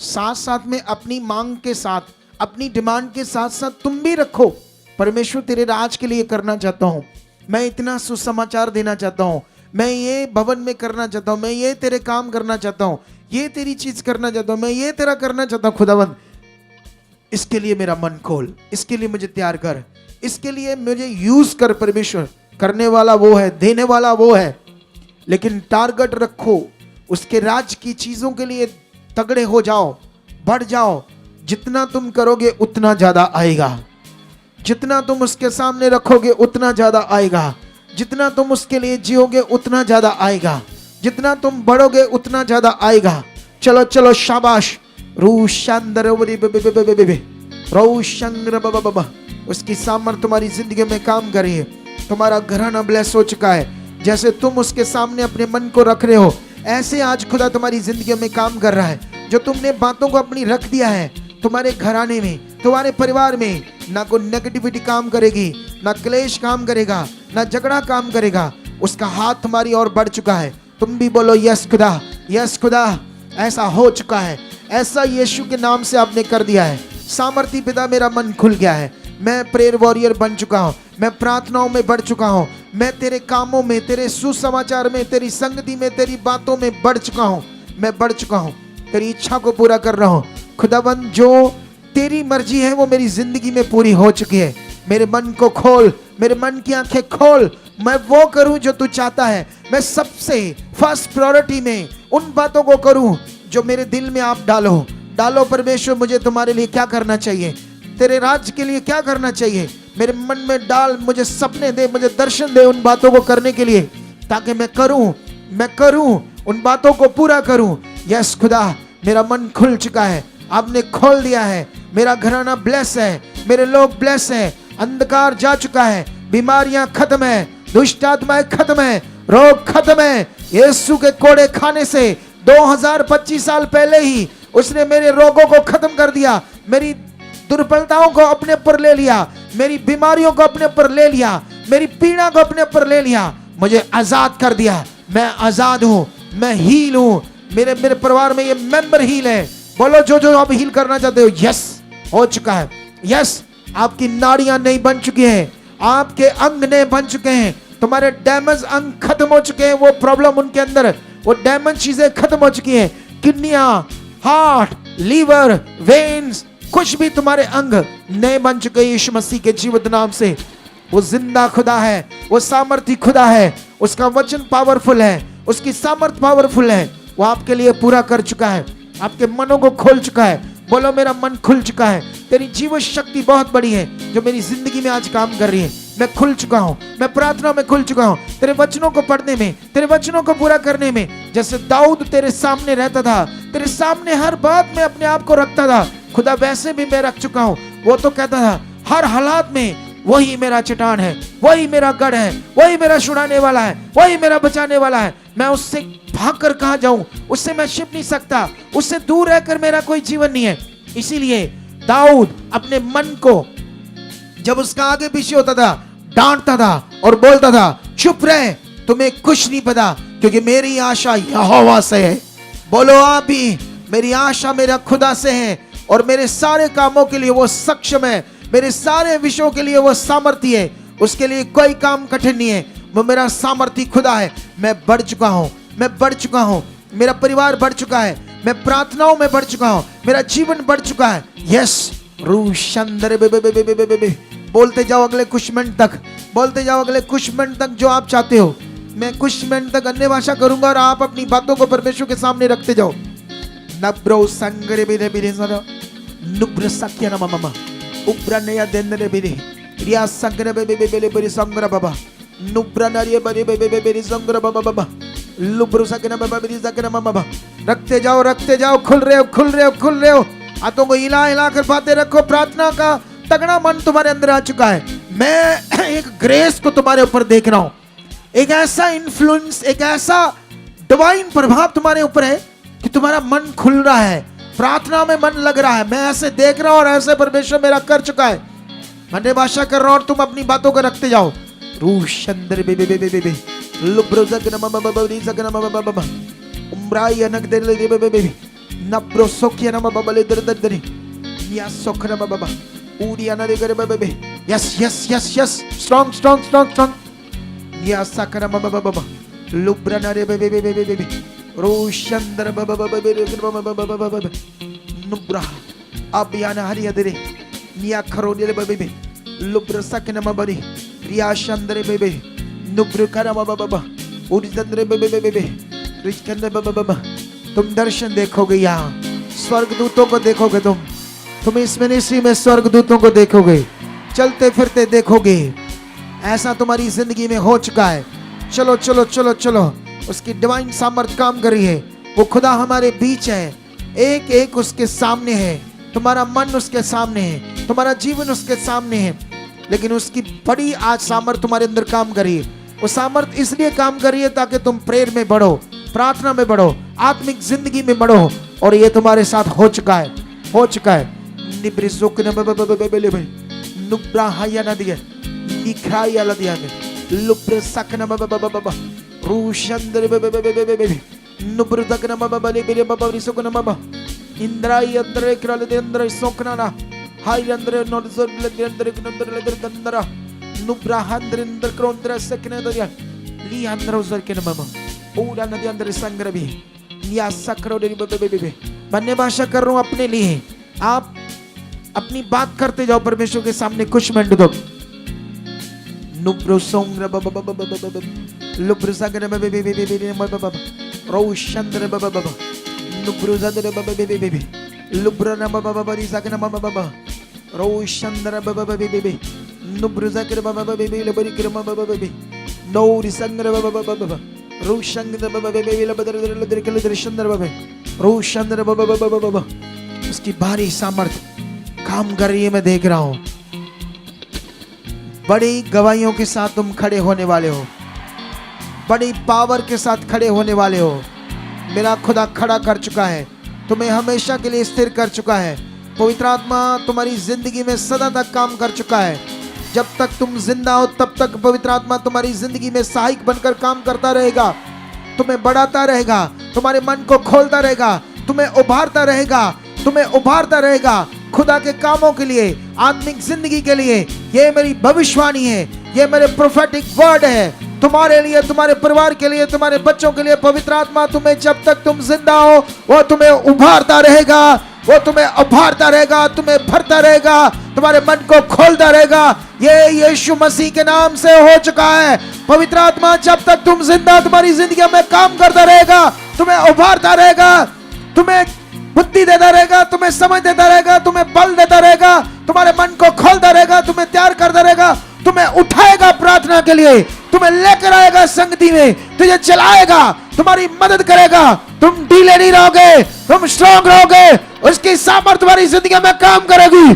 साथ साथ में अपनी मांग के साथ, अपनी डिमांड के साथ साथ तुम भी रखो। परमेश्वर तेरे राज के लिए करना चाहता हूं, मैं इतना सुसमाचार देना चाहता हूं, मैं ये भवन में करना चाहता हूं, मैं ये तेरे काम करना चाहता हूं, ये तेरी चीज करना चाहता हूं, मैं ये तेरा करना चाहता हूं। खुदावंद, इसके लिए मेरा मन खोल, इसके लिए मुझे तैयार कर, इसके लिए मुझे यूज कर। परमेश्वर करने वाला वो है, देने वाला वो है, लेकिन टारगेट रखो। उसके राज की चीजों के लिए तगड़े हो जाओ, बढ़ जाओ। जितना तुम करोगे उतना ज्यादा आएगा, जितना तुम उसके सामने रखोगे उतना ज्यादा आएगा, जितना तुम उसके लिए जियोगे उतना ज्यादा आएगा, जितना तुम बढ़ोगे उतना ज्यादा आएगा। चलो चलो, शाबाश। उसकी सामर्थ तुम्हारी जिंदगी में काम कर रही है। तुम्हारा घराना ब्लेस हो चुका है। जैसे तुम उसके सामने अपने मन को रख रहे हो, ऐसे आज खुदा तुम्हारी जिंदगी में काम कर रहा है। जो तुमने बातों को अपनी रख दिया है, तुम्हारे घराने में, तुम्हारे परिवार में, ना कोई नेगेटिविटी काम करेगी, ना क्लेश काम करेगा, ना झगड़ा काम करेगा। उसका हाथ तुम्हारी ओर बढ़ चुका है। तुम भी बोलो यस खुदा, यस खुदा, ऐसा हो चुका है, ऐसा यीशु के नाम से आपने कर दिया है। सामर्थी पिता, मेरा मन खुल गया है, मैं प्रेयर वॉरियर बन चुका हूँ, मैं प्रार्थनाओं में बढ़ चुका हूँ, मैं तेरे कामों में, तेरे सुसमाचार में, तेरी संगति में, तेरी बातों में बढ़ चुका हूँ, मैं बढ़ चुका हूँ, तेरी इच्छा को पूरा कर रहा हूँ। खुदाबंद, जो तेरी मर्जी है वो मेरी जिंदगी में पूरी हो चुकी है। मेरे मन को खोल, मेरे मन की आंखें खोल, मैं वो करूं जो तू चाहता है। मैं सबसे फर्स्ट प्रायोरिटी में उन बातों को करूं जो मेरे दिल में आप डालो परमेश्वर, मुझे तुम्हारे लिए क्या करना चाहिए, तेरे राज्य के लिए क्या करना चाहिए, मेरे मन में डाल, मुझे सपने दे, मुझे दर्शन दे उन बातों को करने के लिए, ताकि मैं करूं उन बातों को पूरा करूं। यस खुदा, मेरा मन खुल चुका है, आपने खोल दिया है, मेरा घराना ब्लेस है, मेरे लोग ब्लेस है, अंधकार जा चुका है, बीमारियां खत्म है, दुष्ट आत्माएं खत्म है, रोग खत्म है। यीशु के कोड़े खाने से 2025 साल पहले ही उसने मेरे रोगों को खत्म कर दिया, मेरी दुर्बलताओं को अपने ऊपर ले लिया, मेरी बीमारियों को अपने ऊपर ले लिया, मेरी पीड़ा को अपने ऊपर ले लिया, मुझे आजाद कर दिया। मैं आजाद हूं, मैं हील हूं, मेरे परिवार में ये मेंबर हील है। बोलो जो जो आप हील करना चाहते हो, यस हो चुका है। यस, आपकी नाड़ियां नहीं बन चुकी हैं, आपके अंग नहीं बन चुके हैं, तुम्हारे डैमेज अंग खत्म हो चुके हैं, वो प्रॉब्लम उनके अंदर, वो डैमेज चीजें खत्म हो चुकी हैं। किडनियां, हार्ट, लीवर, वेन्स, कुछ भी तुम्हारे अंग नए बन चुके हैं यीशु मसीह के जीवित नाम से। वो जिंदा खुदा है, वो सामर्थी खुदा है, उसका वचन पावरफुल है, उसकी सामर्थ पावरफुल है, वो आपके लिए पूरा कर चुका है, आपके मनों को खोल चुका है। बोलो मेरा मन खुल चुका है, तेरी जीवन शक्ति बहुत बड़ी है जो मेरी जिंदगी में आज काम कर रही है। मैं खुल चुका हूँ, मैं प्रार्थना में खुल चुका हूँ, तेरे वचनों को पढ़ने में, तेरे वचनों को पूरा करने में। जैसे दाऊद तेरे सामने रहता था, तेरे सामने हर बात में अपने आप को रखता था, खुदा वैसे भी मैं रख चुका हूँ। वो तो कहता था हर हालात में वही मेरा चट्टान है, वही मेरा गढ़ है, वही मेरा छुड़ाने वाला है, वही मेरा बचाने वाला है। मैं उससे भाग कर कहाँ जाऊं, उससे मैं छिप नहीं सकता, उससे दूर रहकर मेरा कोई जीवन नहीं है। इसीलिए दाऊद अपने मन को जब उसका आगे पीछे होता था डांटता था और बोलता था चुप रहे, तुम्हें कुछ नहीं पता, क्योंकि मेरी आशा यहोवा से है। बोलो आप भी, मेरी आशा मेरा खुदा से है और मेरे सारे कामों के लिए वो सक्षम है, मेरे सारे विषयों के लिए वो सामर्थी है, उसके लिए कोई काम कठिन नहीं है। वो मेरा सामर्थी खुदा है। मैं बढ़ चुका हूँ, मैं बढ़ चुका हूँ, मेरा परिवार बढ़ चुका है, मैं प्रार्थनाओं में बढ़ चुका हूँ, मेरा जीवन बढ़ चुका है। यस रूशंदर बोलते जाओ अगले कुछ मिनट तक, बोलते जाओ अगले कुछ मिनट तक जो आप चाहते हो। मैं कुछ मिनट तक अन्य भाषा करूंगा और आप अपनी बातों को परमेश्वर के सामने रखते जाओ। नब्रो संगरे बिरे बिरे जरा नुब्र सख्या ना मामा उब्रा नया देंदरे बिरे रिया संगरे बेबे बेबे बिरे संगरा बाबा नुब्रा नरिये बिरे बेबे बिरे संगरा बाबा बाबा लुब्रो सखना बाबा बिरे सखना मामा बाबा। रखते जाओ, खुल रहे हो। हाथों को हिला हिला कर बातें रखो। प्रार्थना का तगड़ा मन तुम्हारे अंदर आ चुका है। मैं एक ग्रेस को तुम्हारे ऊपर देख रहा हूं, एक ऐसा इन्फ्लुएंस, एक ऐसा डिवाइन प्रभाव तुम्हारे ऊपर है कि तुम्हारा मन खुल रहा है, प्रार्थना में मन लग रहा है। मैं ऐसे देख रहा हूं और ऐसे परमेश्वर मेरा कर चुका है। अन्य भाषा कर रहा हूं और तुम अपनी बातों को रखते जाओ। रूशंदर बेबे बेबे बेबे लुब्रो जगना मामा बाबा री जगना मामा बाबा उम्राई अनक दे ले बेबे बेबे नब्रो सोकिया ना बाबा ले दर दर दरी या सोखना बाबा उड़िया ना दे करे बेबे। यस स्ट्रांग या सकना बाबा बाबा लुब्रा ना रे बेबे बेबे बेबे रोशंदर बाबा बाबा बेबे बाबा बाबा नुब्रा अब या ना हरिया दे निया खरो दे बेबे लुब्रा सकना बाबा रिया शंदर बेबे नुब्र करा बाबा बाबा उड़िदंदर बेबे बेबे रिचकंदर बाबा बाबा। तुम दर्शन देखोगे, यहाँ स्वर्गदूतों को देखोगे, तुम इस मिनिस्ट्री में स्वर्गदूतों को देखोगे, चलते फिरते देखोगे। ऐसा तुम्हारी जिंदगी में हो चुका है। चलो, उसकी डिवाइन सामर्थ काम कर रही है। वो खुदा हमारे बीच है, एक एक उसके सामने है। तुम्हारा मन उसके सामने है, तुम्हारा जीवन उसके सामने है, लेकिन उसकी बड़ी आज सामर्थ तुम्हारे अंदर काम कर रही है। वो सामर्थ इसलिए काम कर रही है ताकि तुम प्रेयर में बढ़ो, प्रार्थना में बढ़ो, आत्मिक जिंदगी में बढ़ो, और ये तुम्हारे साथ हो चुका है। निब्रिसोक न नुब्रा हाया ना दिया निखाया ला दिया लुब्र सकना बाबा रूशंदर बाबा नुब्र तकना बाबा ले बाबा रिसोकना बाबा इंद्राई अंदर एकराल दे अंदर सोकना ना हाय अंदर नोजर ले अंदर ले अंदर नुब्रा अंदर अंदर क्रोंद्र सकने दरिया ली अंदर उजर के बाबा पूरा नदी अंदर संग्रह भी या सकरो दे बाबा मैं भाषा कर रहा हूं अपने लिए आप अपनी बात करते जाओ परमेश्वर के सामने कुछ मिनट दो नुब्रो सोंग्र बाबा लुब्र सागर बाबा रोशंद्र बाबा नुब्रो जादर बाबा लुब्र ना बाबा रिसागर बाबा रोशंद्र बाबा नुब्रो जाकर बाबा लबरी क्रम बाबा नो रिसंग्र बाबा रोशंद्र बाबा लबदर लदर कल दर्शंद्र बाबा रोशंद्र बाबा उसकी भारी सामर्थ काम कर रही है। मैं देख रहा हूं बड़ी गवाहियों के साथ तुम खड़े होने वाले हो, बड़ी पावर के साथ खड़े होने वाले हो। मेरा खुदा खड़ा कर चुका है, तुम्हें हमेशा के लिए स्थिर कर चुका है। पवित्र आत्मा तुम्हारी जिंदगी में सदा तक काम कर चुका है। जब तक तुम जिंदा हो तब तक पवित्र आत्मा तुम्हारी जिंदगी में सहायक बनकर काम करता रहेगा, तुम्हें बढ़ाता रहेगा, तुम्हारे मन को खोलता रहेगा, तुम्हें उभारता रहेगा, तुम्हें उभारता रहेगा खुदा के कामों के लिए, आत्मिक जिंदगी के लिए। ये मेरी भविष्यवाणी है, ये मेरे प्रोफेटिक वर्ड है तुम्हारे लिए, तुम्हारे परिवार के लिए, तुम्हारे बच्चों के लिए। पवित्र आत्मा तुम्हें जब तक तुम जिंदा हो वो तुम्हें उभारता रहेगा, वो तुम्हें उभारता रहेगा, तुम्हें भरता रहेगा, तुम्हारे मन को खोलता रहेगा। ये यीशु मसीह के नाम से हो चुका है। पवित्र आत्मा जब तक तुम जिंदा तुम्हारी जिंदगी में काम करता रहेगा, तुम्हें उभारता रहेगा, तुम्हें बुद्धि देता रहेगा, तुम्हें समझ देता रहेगा, तुम्हें बल देता रहेगा, तुम्हारे मन को खोलता रहेगा, तुम्हें तैयार करता रहेगा, तुम्हें उठाएगा प्रार्थना के लिए, तुम्हें लेकर आएगा संगति में, तुझे चलाएगा, तुम्हारी मदद करेगा। तुम ढीले नहीं रहोगे, तुम स्ट्रांग रहोगे। उसकी सामर्थ तुम्हारी जिंदगी में काम करेगी।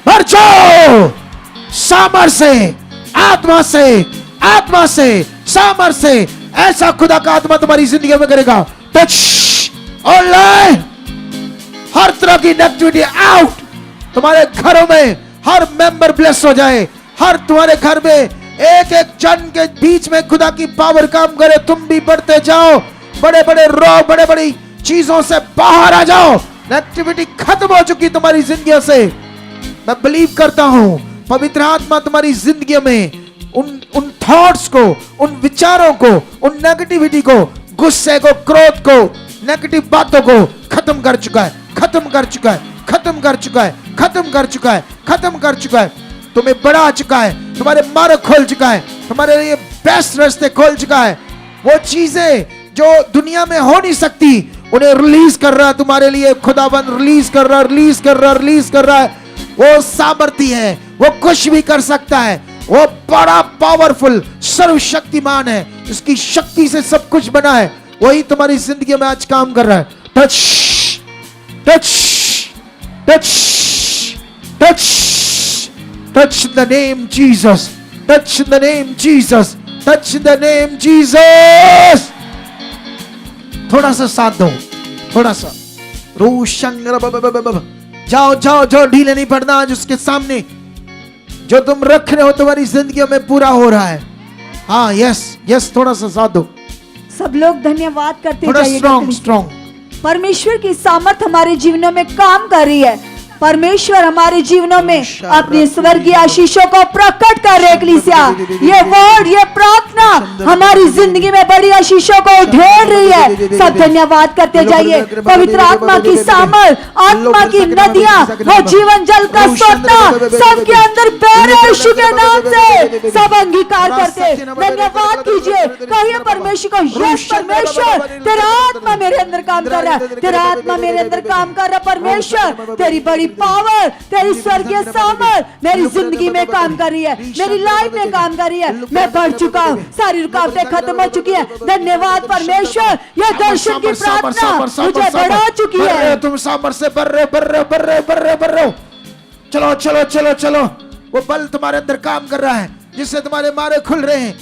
भर जाओ सामर्थ से, आत्मा से, आत्मा से, सामर्थ से। ऐसा खुदा का आत्मा तुम्हारी जिंदगी में करेगा। टच ऑनलाइन हर तरह की नेगेटिविटी आउट। तुम्हारे घरों में हर मेंबर ब्लेस हो जाए, हर तुम्हारे घर में एक एक जन के बीच में खुदा की पावर काम करे। तुम भी बढ़ते जाओ, बड़े बड़े रोग, बड़े बड़ी चीजों से बाहर आ जाओ। नेगेटिविटी खत्म हो चुकी तुम्हारी जिंदगी से। मैं बिलीव करता हूं पवित्र आत्मा तुम्हारी जिंदगी में उन थॉट्स को, उन विचारों को, उन नेगेटिविटी को, गुस्से को, क्रोध को, नेगेटिव बातों को खत्म कर चुका है, खत्म कर चुका है, खत्म कर चुका है, खत्म कर चुका है, खत्म कर चुका है। तुम्हें बढ़ा चुका है, तुम्हारे मार्ग खोल चुका है, तुम्हारे लिए बेस्ट रास्ते खोल चुका है। वो चीजें जो दुनिया में हो नहीं सकती उन्हें रिलीज कर रहा है तुम्हारे लिए। खुदाबंद रिलीज कर रहा, रिलीज कर रहा, रिलीज कर रहा है। वो सामर्थी है, वो कुछ भी कर सकता है, वो बड़ा पावरफुल सर्वशक्तिमान है, उसकी शक्ति से सब कुछ बना है। वही तुम्हारी जिंदगी में आज काम कर रहा है। Touch touch touch touch touch the name Jesus, touch the name Jesus, touch the name Jesus. थोड़ा सा साथ दो, थोड़ा सा रोशंगर। जाओ जाओ जाओ, ढीले नहीं पड़ना। आज उसके सामने जो तुम रख रहे हो तुम्हारी जिंदगी में पूरा हो रहा है। हाँ, यस यस, थोड़ा सा साथ दो। सब लोग धन्यवाद करते थोड़ा जाइए। Strong strong. परमेश्वर की सामर्थ हमारे जीवनों में काम कर रही है। परमेश्वर हमारे जीवनों में अपनी स्वर्गीय आशीषों को प्रकट कर रहे कलीसिया। ये वर्ड, ये प्रार्थना हमारी जिंदगी में बड़ी आशीषों को ढेर रही है। सब धन्यवाद करते जाइए। पवित्र आत्मा की सामर्थ, आत्मा की नदियां, वो जीवन जल का सोता सबके अंदर बह रहे यीशु के नाम से। सब अंगीकार करते धन्यवाद कीजिए। कहिए परमेश्वर को, यस परमेश्वर तेरा आत्मा मेरे अंदर काम कर रहा है, तेरा आत्मा मेरे अंदर काम कर रहा है। परमेश्वर तेरी बड़ी पावर, तेरी स्वर्गीय सामर्थ मेरी जिंदगी में काम कर रही है, मेरी लाइफ में काम कर रही है। मैं बढ़ चुका हूँ, सारी रुकावटें खत्म हो चुकी है। धन्यवाद परमेश्वर, यह दर्शन की प्रार्थना मुझे बढ़ा चुकी है। तुम सामर्थ से बढ़ रहे, बढ़ रहे, बढ़ रहे, बढ़ रहे, बढ़ रहे। चलो चलो चलो चलो। वो बल तुम्हारे अंदर काम कर रहा है जिससे तुम्हारे मारे खुल रहे हैं।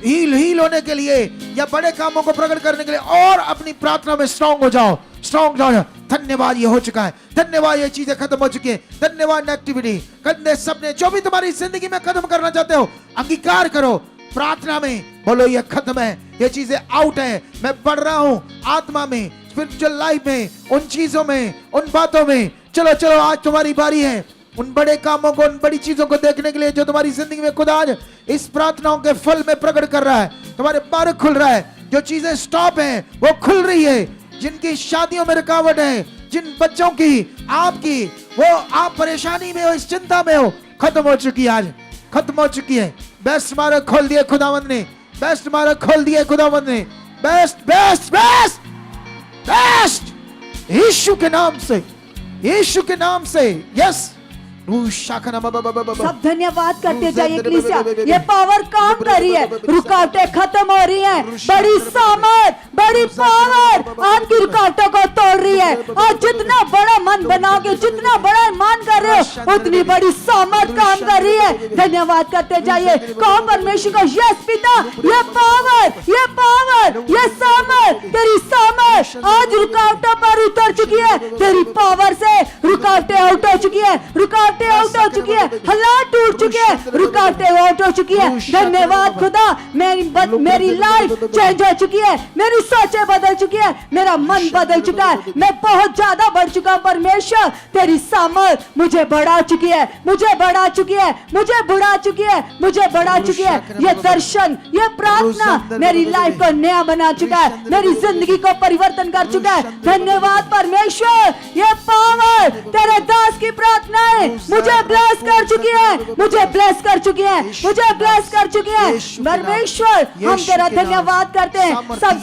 हील होने के लिए या बड़े कामों को प्रकट करने के लिए और अपनी प्रार्थना में स्ट्रांग हो जाओ, स्ट्रांग हो जाओ। धन्यवाद, ये हो चुका है। धन्यवाद, ये चीजें खत्म हो चुकी है। धन्यवाद नेगेटिविटी, गंदे सपने जो भी तुम्हारी जिंदगी में खत्म करना चाहते हो, अंगीकार करो प्रार्थना में, बोलो ये खत्म है, ये चीजें आउट है। मैं बढ़ रहा हूं आत्मा में, स्पिरिचुअल लाइफ में, उन चीजों में, उन बातों में। चलो चलो, आज तुम्हारी बारी है उन बड़े कामों को, उन बड़ी चीजों को देखने के लिए जो तुम्हारी जिंदगी में खुदा आज इस प्रार्थनाओं के फल में प्रकट कर रहा है। तुम्हारे बार खुल रहा है, जो चीजें स्टॉप हैं वो खुल रही है। जिनकी शादियों में रुकावट है, जिन बच्चों की, आपकी, वो आप परेशानी में हो, इस चिंता में हो, खत्म हो चुकी है, आज खत्म हो चुकी है। बेस्ट मार्ग खोल दिए खुदावंद ने, बेस्ट मार्ग खोल दिए खुदावंद ने। बेस्ट बेस्ट बेस्ट बेस्ट यीशु के नाम से, यीशु के नाम से। यस, सब धन्यवाद करते जाइए कलीसिया। ये पावर काम कर रही है, रुकावटें खत्म हो रही हैं। बड़ी सामर्थ, बड़ी पावर आपकी रुकावटों को तोड़ रही है। और जितना बड़ा मन बनाओगे, जितना बड़ा मान कर रहे हो, उतनी बड़ी सामर्थ काम कर रही है। धन्यवाद करते जाइए। कहो परमेश्वर को, यस पिता, ये पावर, ये पावर, ये सामर्थ, तेरी सामर्थ आज रुकावटों पर उतर चुकी है। तेरी पावर से रुकावटें आउट हो चुकी है, रुकावटें आउट हो चुकी है, हालात टूट चुके हैं, रुकावटें आउट हो चुकी है। धन्यवाद खुदा, मेरी लाइफ चेंज हो चुकी है, मेरी सोचें बदल चुकी है, मेरा मन बदल चुका है, मैं बहुत ज्यादा बढ़ चुका हूं। परमेश्वर तेरी सामर्थ मुझे बढ़ा चुकी है, मुझे बढ़ा चुकी है, मुझे बढ़ा चुकी है, मुझे बढ़ा चुकी है। ये दर्शन, ये प्रार्थना मेरी लाइफ को नया बना चुका है, मेरी जिंदगी को परिवर्तन कर चुका है। धन्यवाद परमेश्वर, ये पावर तेरे दास की प्रार्थनाएं मुझे ब्लेस कर चुकी है, मुझे ब्लेस कर चुकी है, मुझे ब्लेस कर चुकी है। परमेश्वर हम तेरा धन्यवाद करते हैं। सब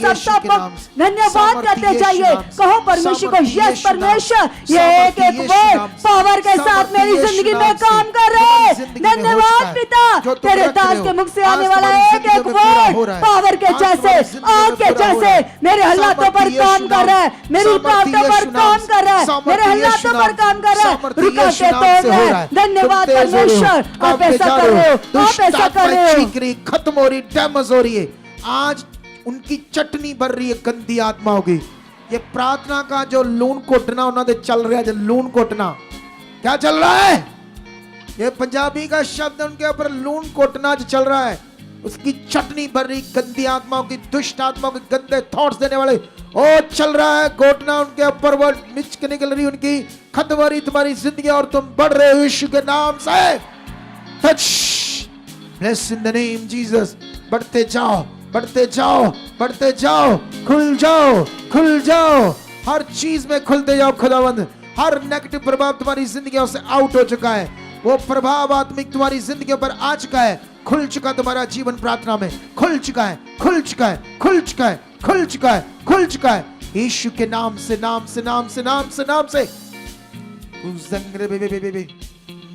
धन्यवाद करते जाइए। कहो परमेश्वर को, यस परमेश्वर, ये एक एक वर्ड पावर के साथ मेरी जिंदगी में काम कर रहे हैं। धन्यवाद पिता, तेरे दास के मुख से आने वाला एक एक वर्ड पावर के जैसे, आग के जैसे मेरे हालातों पर काम कर रहा है, मेरी रुकावटों पर काम कर रहा है, मेरे हालातों पर काम कर रहा है, रुकावटें तोड़ रहा है। धन्यवाद परमेश्वर, आप ऐसा कर रहे हो, आप ऐसा कर रहे हो। खत्म हो रही, डैमेज हो रही है। आज उनकी चटनी भर रही है गंदी आत्मा होगी। ये प्रार्थना का जो लून कोटना उन्होंने चल रहा है, जो लून कोटना क्या चल रहा है, ये पंजाबी का शब्द, उनके ऊपर लून कोटना जो चल रहा है, उसकी चटनी भर रही गंदी आत्माओं की, दुष्ट आत्माओं के गंदे थॉट्स देने वाले, ओ चल रहा है घोटना उनके ऊपर, वो मिच के निकल रही उनकी, खत्म हो रही तुम्हारी जिंदगी और तुम बढ़ रहे हो यीशु के नाम से। Touch, bless in the name Jesus. बढ़ते जाओ, बढ़ते जाओ, बढ़ते जाओ, खुल जाओ, खुल जाओ, हर चीज में खुलते जाओ खुदावंद। हर नेगेटिव प्रभाव तुम्हारी जिंदगी से आउट हो चुका है, वो प्रभाव आत्मिक तुम्हारी जिंदगी पर आ चुका है, खुल चुका तुम्हारा जीवन प्रार्थना में, खुल चुका है, खुल चुका है, खुल चुका है, खुल चुका है, खुल चुका है यीशु के नाम से, नाम से, नाम से, नाम से, नाम से।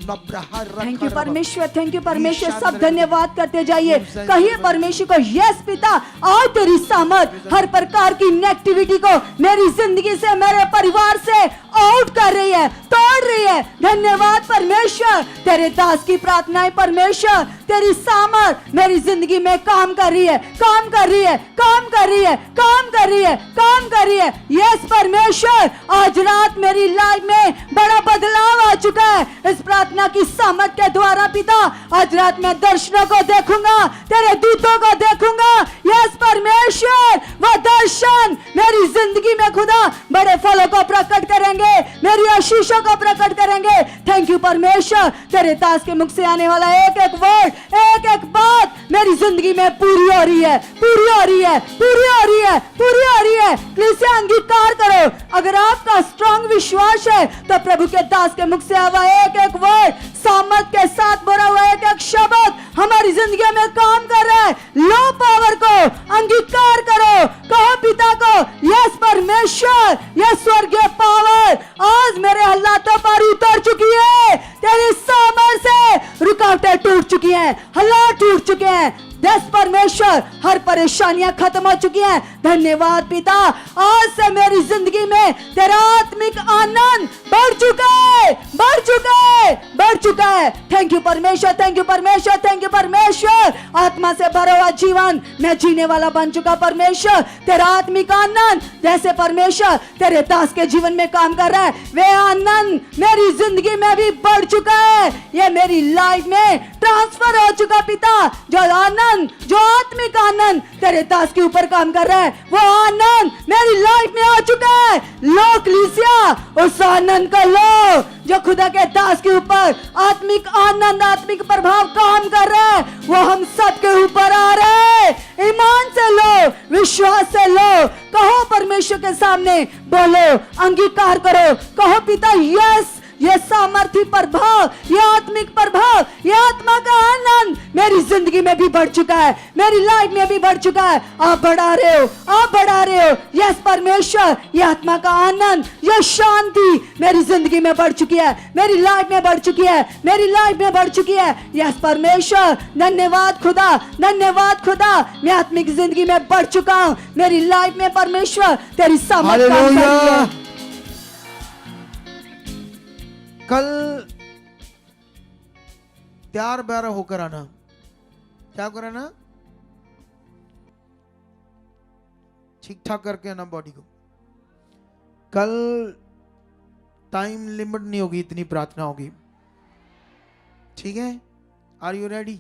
थैंक यू परमेश्वर, थैंक यू परमेश्वर। सब धन्यवाद करते जाइए। कहिए परमेश्वर को, यस पिता, आज तेरी सामर्थ हर प्रकार की नेगेटिविटी को मेरी जिंदगी से, मेरे परिवार से आउट कर रही है, तोड़ रही है। धन्यवाद परमेश्वर, तेरे दास की प्रार्थनाएं परमेश्वर, तेरी सामर्थ मेरी जिंदगी में काम कर रही है, काम कर रही है, काम कर रही है, काम कर रही है, काम कर रही है। यस परमेश्वर, आज रात मेरी लाइफ में बड़ा बदलाव आ चुका है इस प्रार्थना की सामर्थ के द्वारा। पिता, आज रात मैं दर्शनों को देखूंगा, तेरे दूतों को देखूंगा। यस परमेश्वर, वह दर्शन मेरी जिंदगी में खुदा बड़े फलों को प्रकट करेंगे, मेरी आशीषों को प्रकट करेंगे। थैंक यू परमेश्वर, तेरे दास के मुख से आने वाला एक एक वर्ड, एक एक बात मेरी जिंदगी में पूरी हो रही है, पूरी हो रही है, पूरी हो रही है, पूरी हो रही है। प्लीज अंगीकार करो। अगर आपका स्ट्रॉन्ग विश्वास है तो प्रभु के दास के मुख से आवा एक एक वर्ड, सामर्थ के साथ भरा हुआ एक एक शब्द हमारी जिंदगी में काम कर रहा है। लो पावर को अंगीकार करो, कहो पिता को, यस परमेश्वर, यस स्वर्गीय पावर आज मेरे हालातों पर उतर चुकी है। तेरी सामर्थ से रुकावटें टूट चुकी हैं, हालात टूट चुके हैं। दस परमेश्वर, हर परेशानियां खत्म हो चुकी हैं। धन्यवाद पिता, आज से मेरी जिंदगी में तेरा आत्मिक आनंद बढ़ चुका है, बढ़ चुका है, बढ़ चुका है। थैंक यू परमेश्वर, थैंक यू परमेश्वर, थैंक यू परमेश्वर। आत्मा से भरा हुआ जीवन मैं जीने वाला बन चुका। परमेश्वर तेरा आत्मिक आनंद जैसे परमेश्वर तेरे दास के जीवन में काम कर रहा है, वे आनंद मेरी जिंदगी में भी बढ़ चुका है। ये मेरी लाइफ में ट्रांसफर हो चुका पिता। जो आनंद, जो आत्मिक आनंद तेरे दास के ऊपर काम कर रहा है, वो आनंद मेरी लाइफ में आ चुका है। लो कलीसिया, उस आनंद को लो जो खुदा के दास के ऊपर आत्मिक आनंद, आत्मिक प्रभाव काम कर रहा है, वो हम सब के ऊपर आ रहा है। ईमान से लो, विश्वास से लो, कहो परमेश्वर के सामने, बोलो, अंगीकार करो, कहो पिता यस, ये सामर्थ्य प्रभाव, ये आत्मिक प्रभाव, ये आत्मा का आनंद मेरी जिंदगी में भी बढ़ चुका है, मेरी लाइफ में भी बढ़ चुका है। आप बढ़ा रहे हो, आप बढ़ा रहे हो। यस परमेश्वर, ये आत्मा का आनंद, ये शांति मेरी जिंदगी में बढ़ चुकी है, मेरी लाइफ में बढ़ चुकी है, मेरी लाइफ में बढ़ चुकी है। यस परमेश्वर, धन्यवाद खुदा, धन्यवाद खुदा, मैं आत्मिक जिंदगी में बढ़ चुका हूँ। मेरी लाइफ में परमेश्वर तेरी सामर्थ्य काम कर रही है। कल तैयार बैर होकर आना। क्या कराना? ठीक ठाक करके आना बॉडी को। कल टाइम लिमिट नहीं होगी, इतनी प्रार्थना होगी, ठीक है? Are you ready?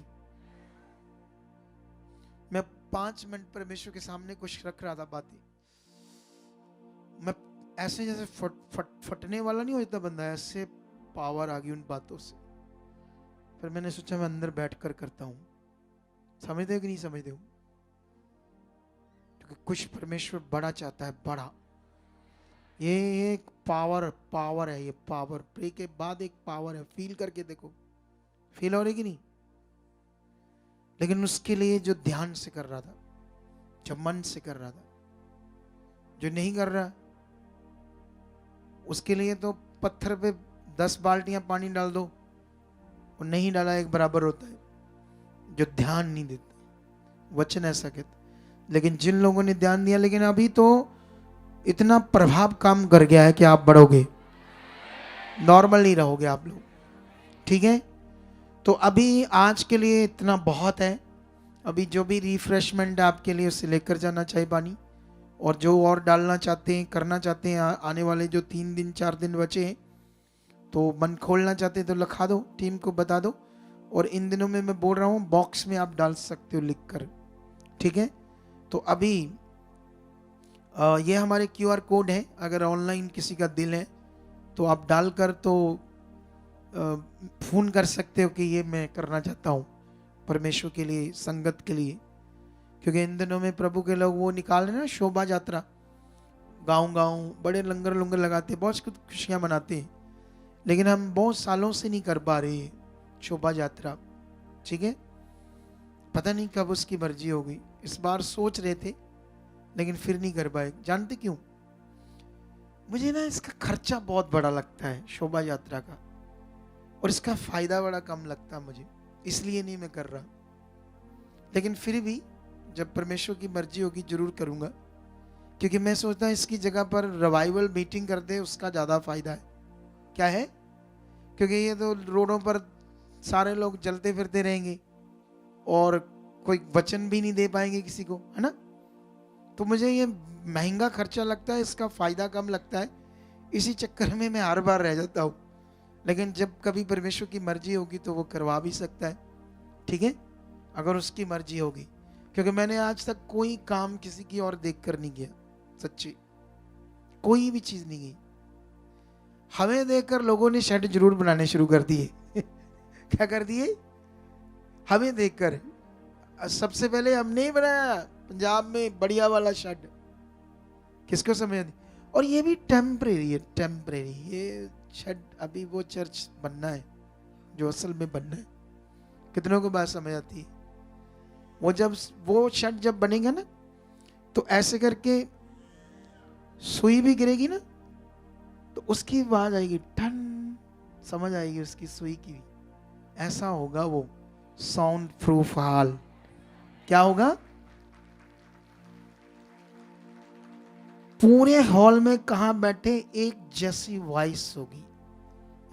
मैं 5 मिनट परमेश्वर के सामने कुछ रख रहा था बातें। मैं ऐसे जैसे फटने वाला नहीं हो जाता बंदा, ऐसे पावर आ गई उन बातों से। फिर मैंने सोचा मैं अंदर बैठकर करता हूं। समझते हो कि नहीं समझते हो? क्योंकि कुछ परमेश्वर बड़ा चाहता है, बड़ा। ये एक पावर है, ये पावर प्रे के बाद एक पावर है। फील करके देखो, फील हो रही कि नहीं? लेकिन उसके लिए जो ध्यान से कर रहा था, जो मन से कर रहा था, जो नहीं कर रहा उसके लिए तो पत्थर पे 10 बाल्टियां पानी डाल दो और नहीं डाला एक बराबर होता है। जो ध्यान नहीं देता, वचन ऐसा कहता। लेकिन जिन लोगों ने ध्यान दिया, लेकिन अभी तो इतना प्रभाव काम कर गया है कि आप बढ़ोगे, नॉर्मल नहीं रहोगे आप लोग, ठीक है? तो अभी आज के लिए इतना बहुत है। अभी जो भी रिफ्रेशमेंट है आपके लिए, उससे लेकर जाना चाहिए पानी। और जो और डालना चाहते हैं, करना चाहते हैं, आने वाले जो 3 दिन 4 दिन बचे हैं, तो मन खोलना चाहते हैं तो लिखा दो, टीम को बता दो। और इन दिनों में मैं बोल रहा हूँ, बॉक्स में आप डाल सकते हो लिखकर, ठीक है? तो अभी ये हमारे QR कोड है। अगर ऑनलाइन किसी का दिल है तो आप डालकर तो फ़ोन कर सकते हो कि ये मैं करना चाहता हूँ परमेश्वर के लिए, संगत के लिए। क्योंकि इन दिनों में प्रभु के लोग वो निकाल रहे हैं ना, शोभा यात्रा, गाँव बड़े लंगर लगाते हैं, बहुत खुशियाँ मनाते हैं। लेकिन हम बहुत सालों से नहीं कर पा रहे शोभा यात्रा, ठीक है? पता नहीं कब उसकी मर्जी होगी। इस बार सोच रहे थे लेकिन फिर नहीं कर पाए। जानते क्यों? मुझे ना इसका खर्चा बहुत बड़ा लगता है शोभा यात्रा का, और इसका फायदा बड़ा कम लगता है मुझे, इसलिए नहीं मैं कर रहा। लेकिन फिर भी जब परमेश्वर की मर्जी होगी जरूर करूंगा। क्योंकि मैं सोचता हूँ इसकी जगह पर रिवाइवल मीटिंग कर दे, उसका ज़्यादा फायदा है। क्या है? क्योंकि ये तो रोडों पर सारे लोग चलते फिरते रहेंगे और कोई वचन भी नहीं दे पाएंगे किसी को, है ना? तो मुझे ये महंगा खर्चा लगता है, इसका फायदा कम लगता है। इसी चक्कर में मैं हर बार रह जाता हूँ। लेकिन जब कभी परमेश्वर की मर्जी होगी तो वो करवा भी सकता है, ठीक है? अगर उसकी मर्जी होगी। क्योंकि मैंने आज तक कोई काम किसी की और देख कर नहीं किया, सच्ची कोई भी चीज नहीं की। हमें देखकर लोगों ने शेड जरूर बनाने शुरू कर दिए। क्या कर दिए? हमें देखकर। सबसे पहले हमने ही बनाया पंजाब में बढ़िया वाला शेड। किसको समझ आती? और ये भी टेम्परेरी है, टेम्परेरी। ये शेड अभी वो चर्च बनना है जो असल में बनना है। कितनों को बात समझ आती है? वो जब वो शेड जब बनेगा ना, तो ऐसे करके सुई भी गिरेगी ना, तो उसकी आवाज आएगी, ठन, समझ आएगी उसकी सुई की भी। ऐसा होगा वो साउंड प्रूफ हॉल। क्या होगा? पूरे हॉल में कहां बैठे एक जैसी वॉइस होगी।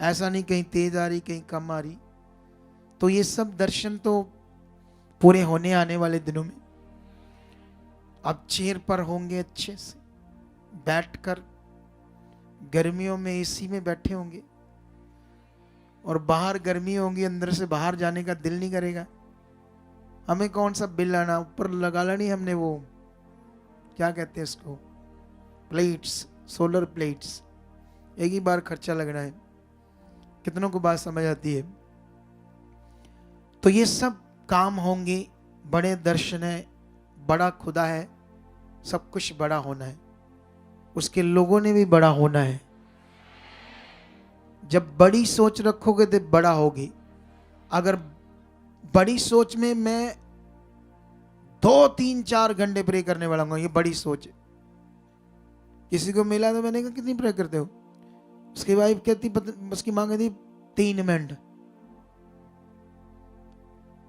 ऐसा नहीं कहीं तेज आ रही कहीं कम आ रही। तो ये सब दर्शन तो पूरे होने आने वाले दिनों में आप चेयर पर होंगे, अच्छे से बैठकर, गर्मियों में एसी में बैठे होंगे, और बाहर गर्मी होगी, अंदर से बाहर जाने का दिल नहीं करेगा। हमें कौन सा बिल आना, ऊपर लगा लेनी हमने वो क्या कहते हैं इसको, प्लेट्स, सोलर प्लेट्स, एक ही बार खर्चा लगना है। कितनों को बात समझ आती है? तो ये सब काम होंगे, बड़े दर्शन है, बड़ा खुदा है, सब कुछ बड़ा होना है, उसके लोगों ने भी बड़ा होना है। जब बड़ी सोच रखोगे तो बड़ा होगी। अगर बड़ी सोच में मैं 2, 3, 4 घंटे प्रे करने वाला हूँ, ये बड़ी सोच है। किसी को मिला तो मैंने कहा कितनी प्रे करते हो? उसकी वाइफ कहती, उसकी माँ कहती 3 मिनट।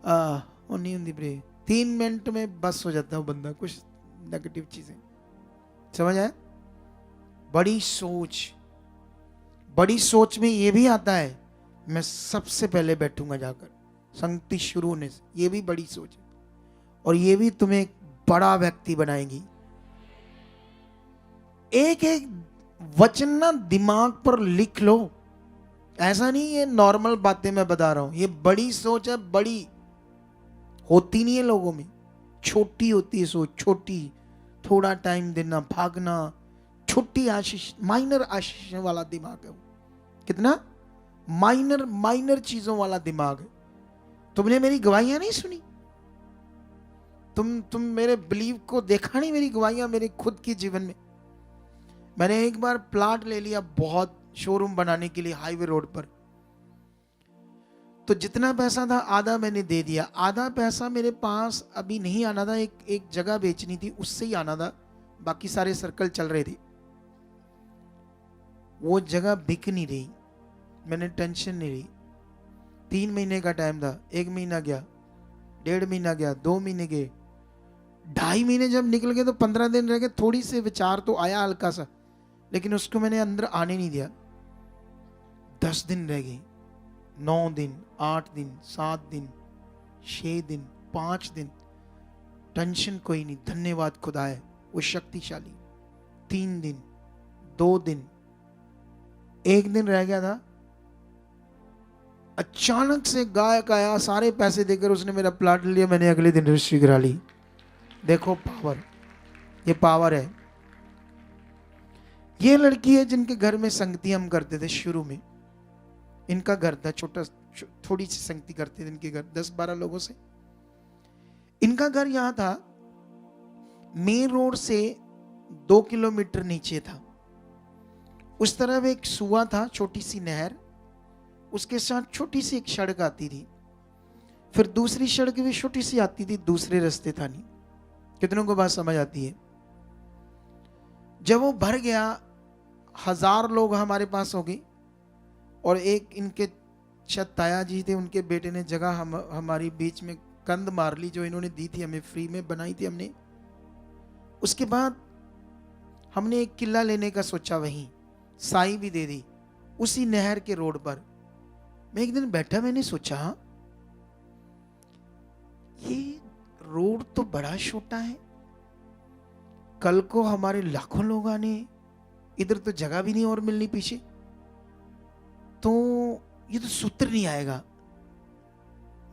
वो नहीं होती प्रे, 3 मिनट में बस हो जाता है वो बंदा, कुछ नेगेटिव चीजें। समझ आया? बड़ी सोच, बड़ी सोच में ये भी आता है मैं सबसे पहले बैठूंगा जाकर, संगति शुरू होने से, ये भी बड़ी सोच है। और ये भी तुम्हें एक बड़ा व्यक्ति बनाएगी। एक एक वचन ना दिमाग पर लिख लो। ऐसा नहीं ये नॉर्मल बातें मैं बता रहा हूं, ये बड़ी सोच है। बड़ी होती नहीं है लोगों में, छोटी होती है सोच, छोटी, थोड़ा टाइम देना, भागना, छोटी आशीष, माइनर आशीष वाला दिमाग है वो। कितना माइनर चीजों वाला दिमाग है। तुमने मेरी गवाहियां नहीं सुनी? तुम मेरे बिलीव को देखा नहीं? मेरी गवाहियां मेरे खुद के जीवन में। मैंने एक बार प्लाट ले लिया बहुत, शोरूम बनाने के लिए हाईवे रोड पर। तो जितना पैसा था आधा मैंने दे दिया। आधा पैसा मेरे पास अभी नहीं आना था, एक जगह बेचनी थी, उससे ही आना था। बाकी सारे सर्कल चल रहे थे। वो जगह बिक नहीं रही, मैंने टेंशन नहीं ली। 3 महीने का टाइम था, 1 महीना गया, 1.5 महीना गया, 2 महीने गए, 2.5 महीने जब निकल गए तो 15 दिन रह गए। थोड़ी से विचार तो आया हल्का सा, लेकिन उसको मैंने अंदर आने नहीं दिया। 10 दिन रह गए, 9 दिन, 8 दिन, 7 दिन, 6 दिन, 5 दिन, टेंशन कोई नहीं, धन्यवाद खुदा है वो शक्तिशाली। 3 दिन, 2 दिन, 1 दिन रह गया था। अचानक से गायक आया, सारे पैसे देकर उसने मेरा प्लाट लिया। मैंने अगले दिन रजिस्ट्री करा ली। देखो पावर, ये पावर है। ये लड़की है जिनके घर में संगति हम करते थे शुरू में। इनका घर था छोटा, थोड़ी सी संगति करते थे इनके घर, 10-12 लोगों से। इनका घर यहां था, मेन रोड से 2 किलोमीटर नीचे था। उस तरफ एक सुआ था, छोटी सी नहर, उसके साथ छोटी सी एक सड़क आती थी। फिर दूसरी सड़क भी छोटी सी आती थी, दूसरे रास्ते था नहीं। कितनों को बात समझ आती है? जब वो भर गया, 1000 लोग हमारे पास हो गए। और एक इनके ताया जी थे, उनके बेटे ने जगह हमारी बीच में कंद मार ली, जो इन्होंने दी थी हमें, फ्री में बनाई थी हमने। उसके बाद हमने एक किला लेने का सोचा, वहीं साई भी दे दी, उसी नहर के रोड पर। मैं एक दिन बैठा, मैंने सोचा ये रोड तो बड़ा छोटा है, कल को हमारे लाखों लोग आने, इधर तो जगह भी नहीं और मिलनी पीछे, तो ये तो सूत्र नहीं आएगा।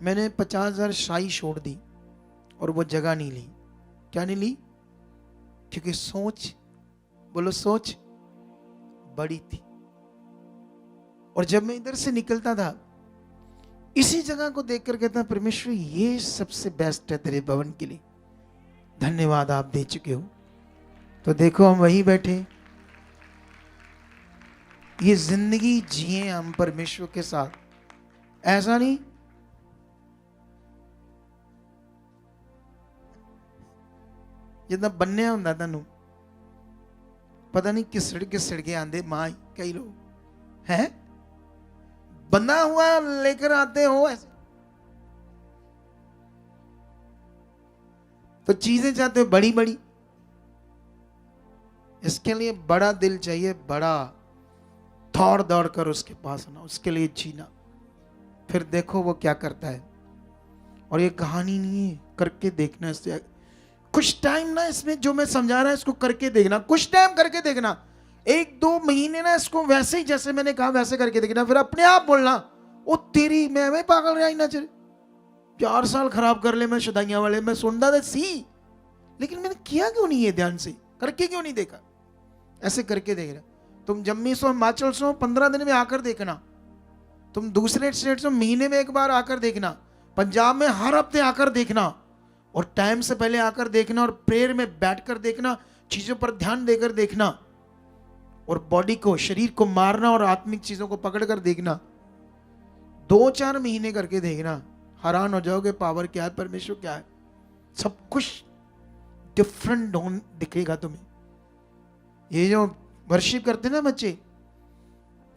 मैंने 50,000 शाही छोड़ दी और वो जगह नहीं ली। क्या नहीं ली? क्योंकि सोच, बोलो सोच बड़ी थी। और जब मैं इधर से निकलता था, इसी जगह को देखकर कहता, परमेश्वर ये सबसे बेस्ट है तेरे भवन के लिए, धन्यवाद आप दे चुके हो। तो देखो हम वहीं बैठे, ये जिंदगी जिए हम परमेश्वर के साथ। ऐसा नहीं जितना बनने होंदा तानू पता नहीं किस सड़के आंदे मां कई लोग हैं, बना हुआ लेकर आते हो ऐसे। तो चीजें चाहते हो बड़ी बड़ी, इसके लिए बड़ा दिल चाहिए, बड़ा दौड़ दौड़ कर उसके पास आना, उसके लिए जीना। फिर देखो वो क्या करता है। और ये कहानी नहीं है, करके देखना। इससे कुछ टाइम ना इसमें जो मैं समझा रहा है इसको करके देखना, कुछ टाइम करके देखना, 1-2 महीने ना इसको वैसे ही जैसे मैंने कहा वैसे करके देखना, फिर अपने आप बोलना ओ तेरी मैं पागल रहा ही ना चले 4 साल खराब कर ले मैं शुदाइयां वाले, मैं सुनता था सी, लेकिन मैंने किया क्यों नहीं है, ध्यान से करके क्यों नहीं देखा। ऐसे करके देख रहा। तुम जम्मी सो हिमाचल सो 15 दिन में आकर देखना, तुम दूसरे स्टेट से महीने में 1 बार आकर देखना, पंजाब में हर हफ्ते आकर देखना, और टाइम से पहले आकर देखना, और प्रेयर में बैठकर देखना, चीजों पर ध्यान देकर देखना, और बॉडी को शरीर को मारना और आत्मिक चीजों को पकड़कर देखना। 2-4 महीने करके देखना, हैरान हो जाओगे पावर क्या है, परमेश्वर क्या है, सब कुछ डिफरेंट दिखेगा तुम्हें। ये जो वर्शिप करते ना बच्चे,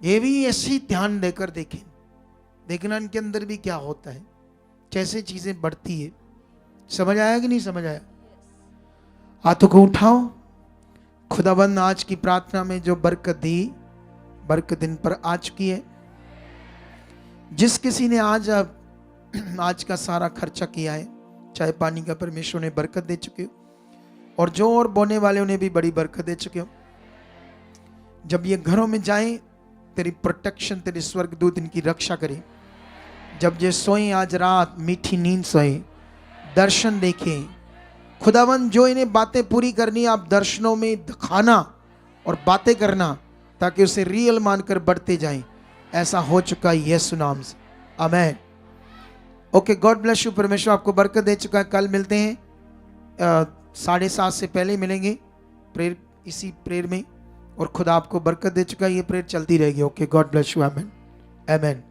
ये भी ऐसे ही ध्यान देकर देखें, देखना इनके अंदर भी क्या होता है, कैसे चीजें बढ़ती है। समझ आया कि नहीं समझ आया? हाथों को उठाओ। खुदाबंद आज की प्रार्थना में जो बरकत दी, बरकत दिन पर आ चुकी है। जिस किसी ने आज का सारा खर्चा किया है, चाय पानी का, परमेश्वर ने बरकत दे चुके हो, और जो और बोने वाले उन्हें भी बड़ी बरकत दे चुके हो। जब ये घरों में जाएं, तेरी प्रोटेक्शन, तेरे स्वर्गदूत इनकी रक्षा करें। जब ये सोएं आज रात मीठी नींद सोएं, दर्शन देखें। खुदावंद जो इन्हें बातें पूरी करनी, आप दर्शनों में दिखाना और बातें करना, ताकि उसे रियल मानकर बढ़ते जाएं। ऐसा हो चुका है यीशु नाम से, आमीन। Okay, God bless you. परमेश्वर आपको बरकत दे चुका है। कल मिलते हैं 7:30 से पहले मिलेंगे प्रेयर, इसी प्रेयर में, और खुदा आपको बरकत दे चुका है। ये प्रेयर चलती रहेगी। Okay, God bless you. आमीन, आमीन।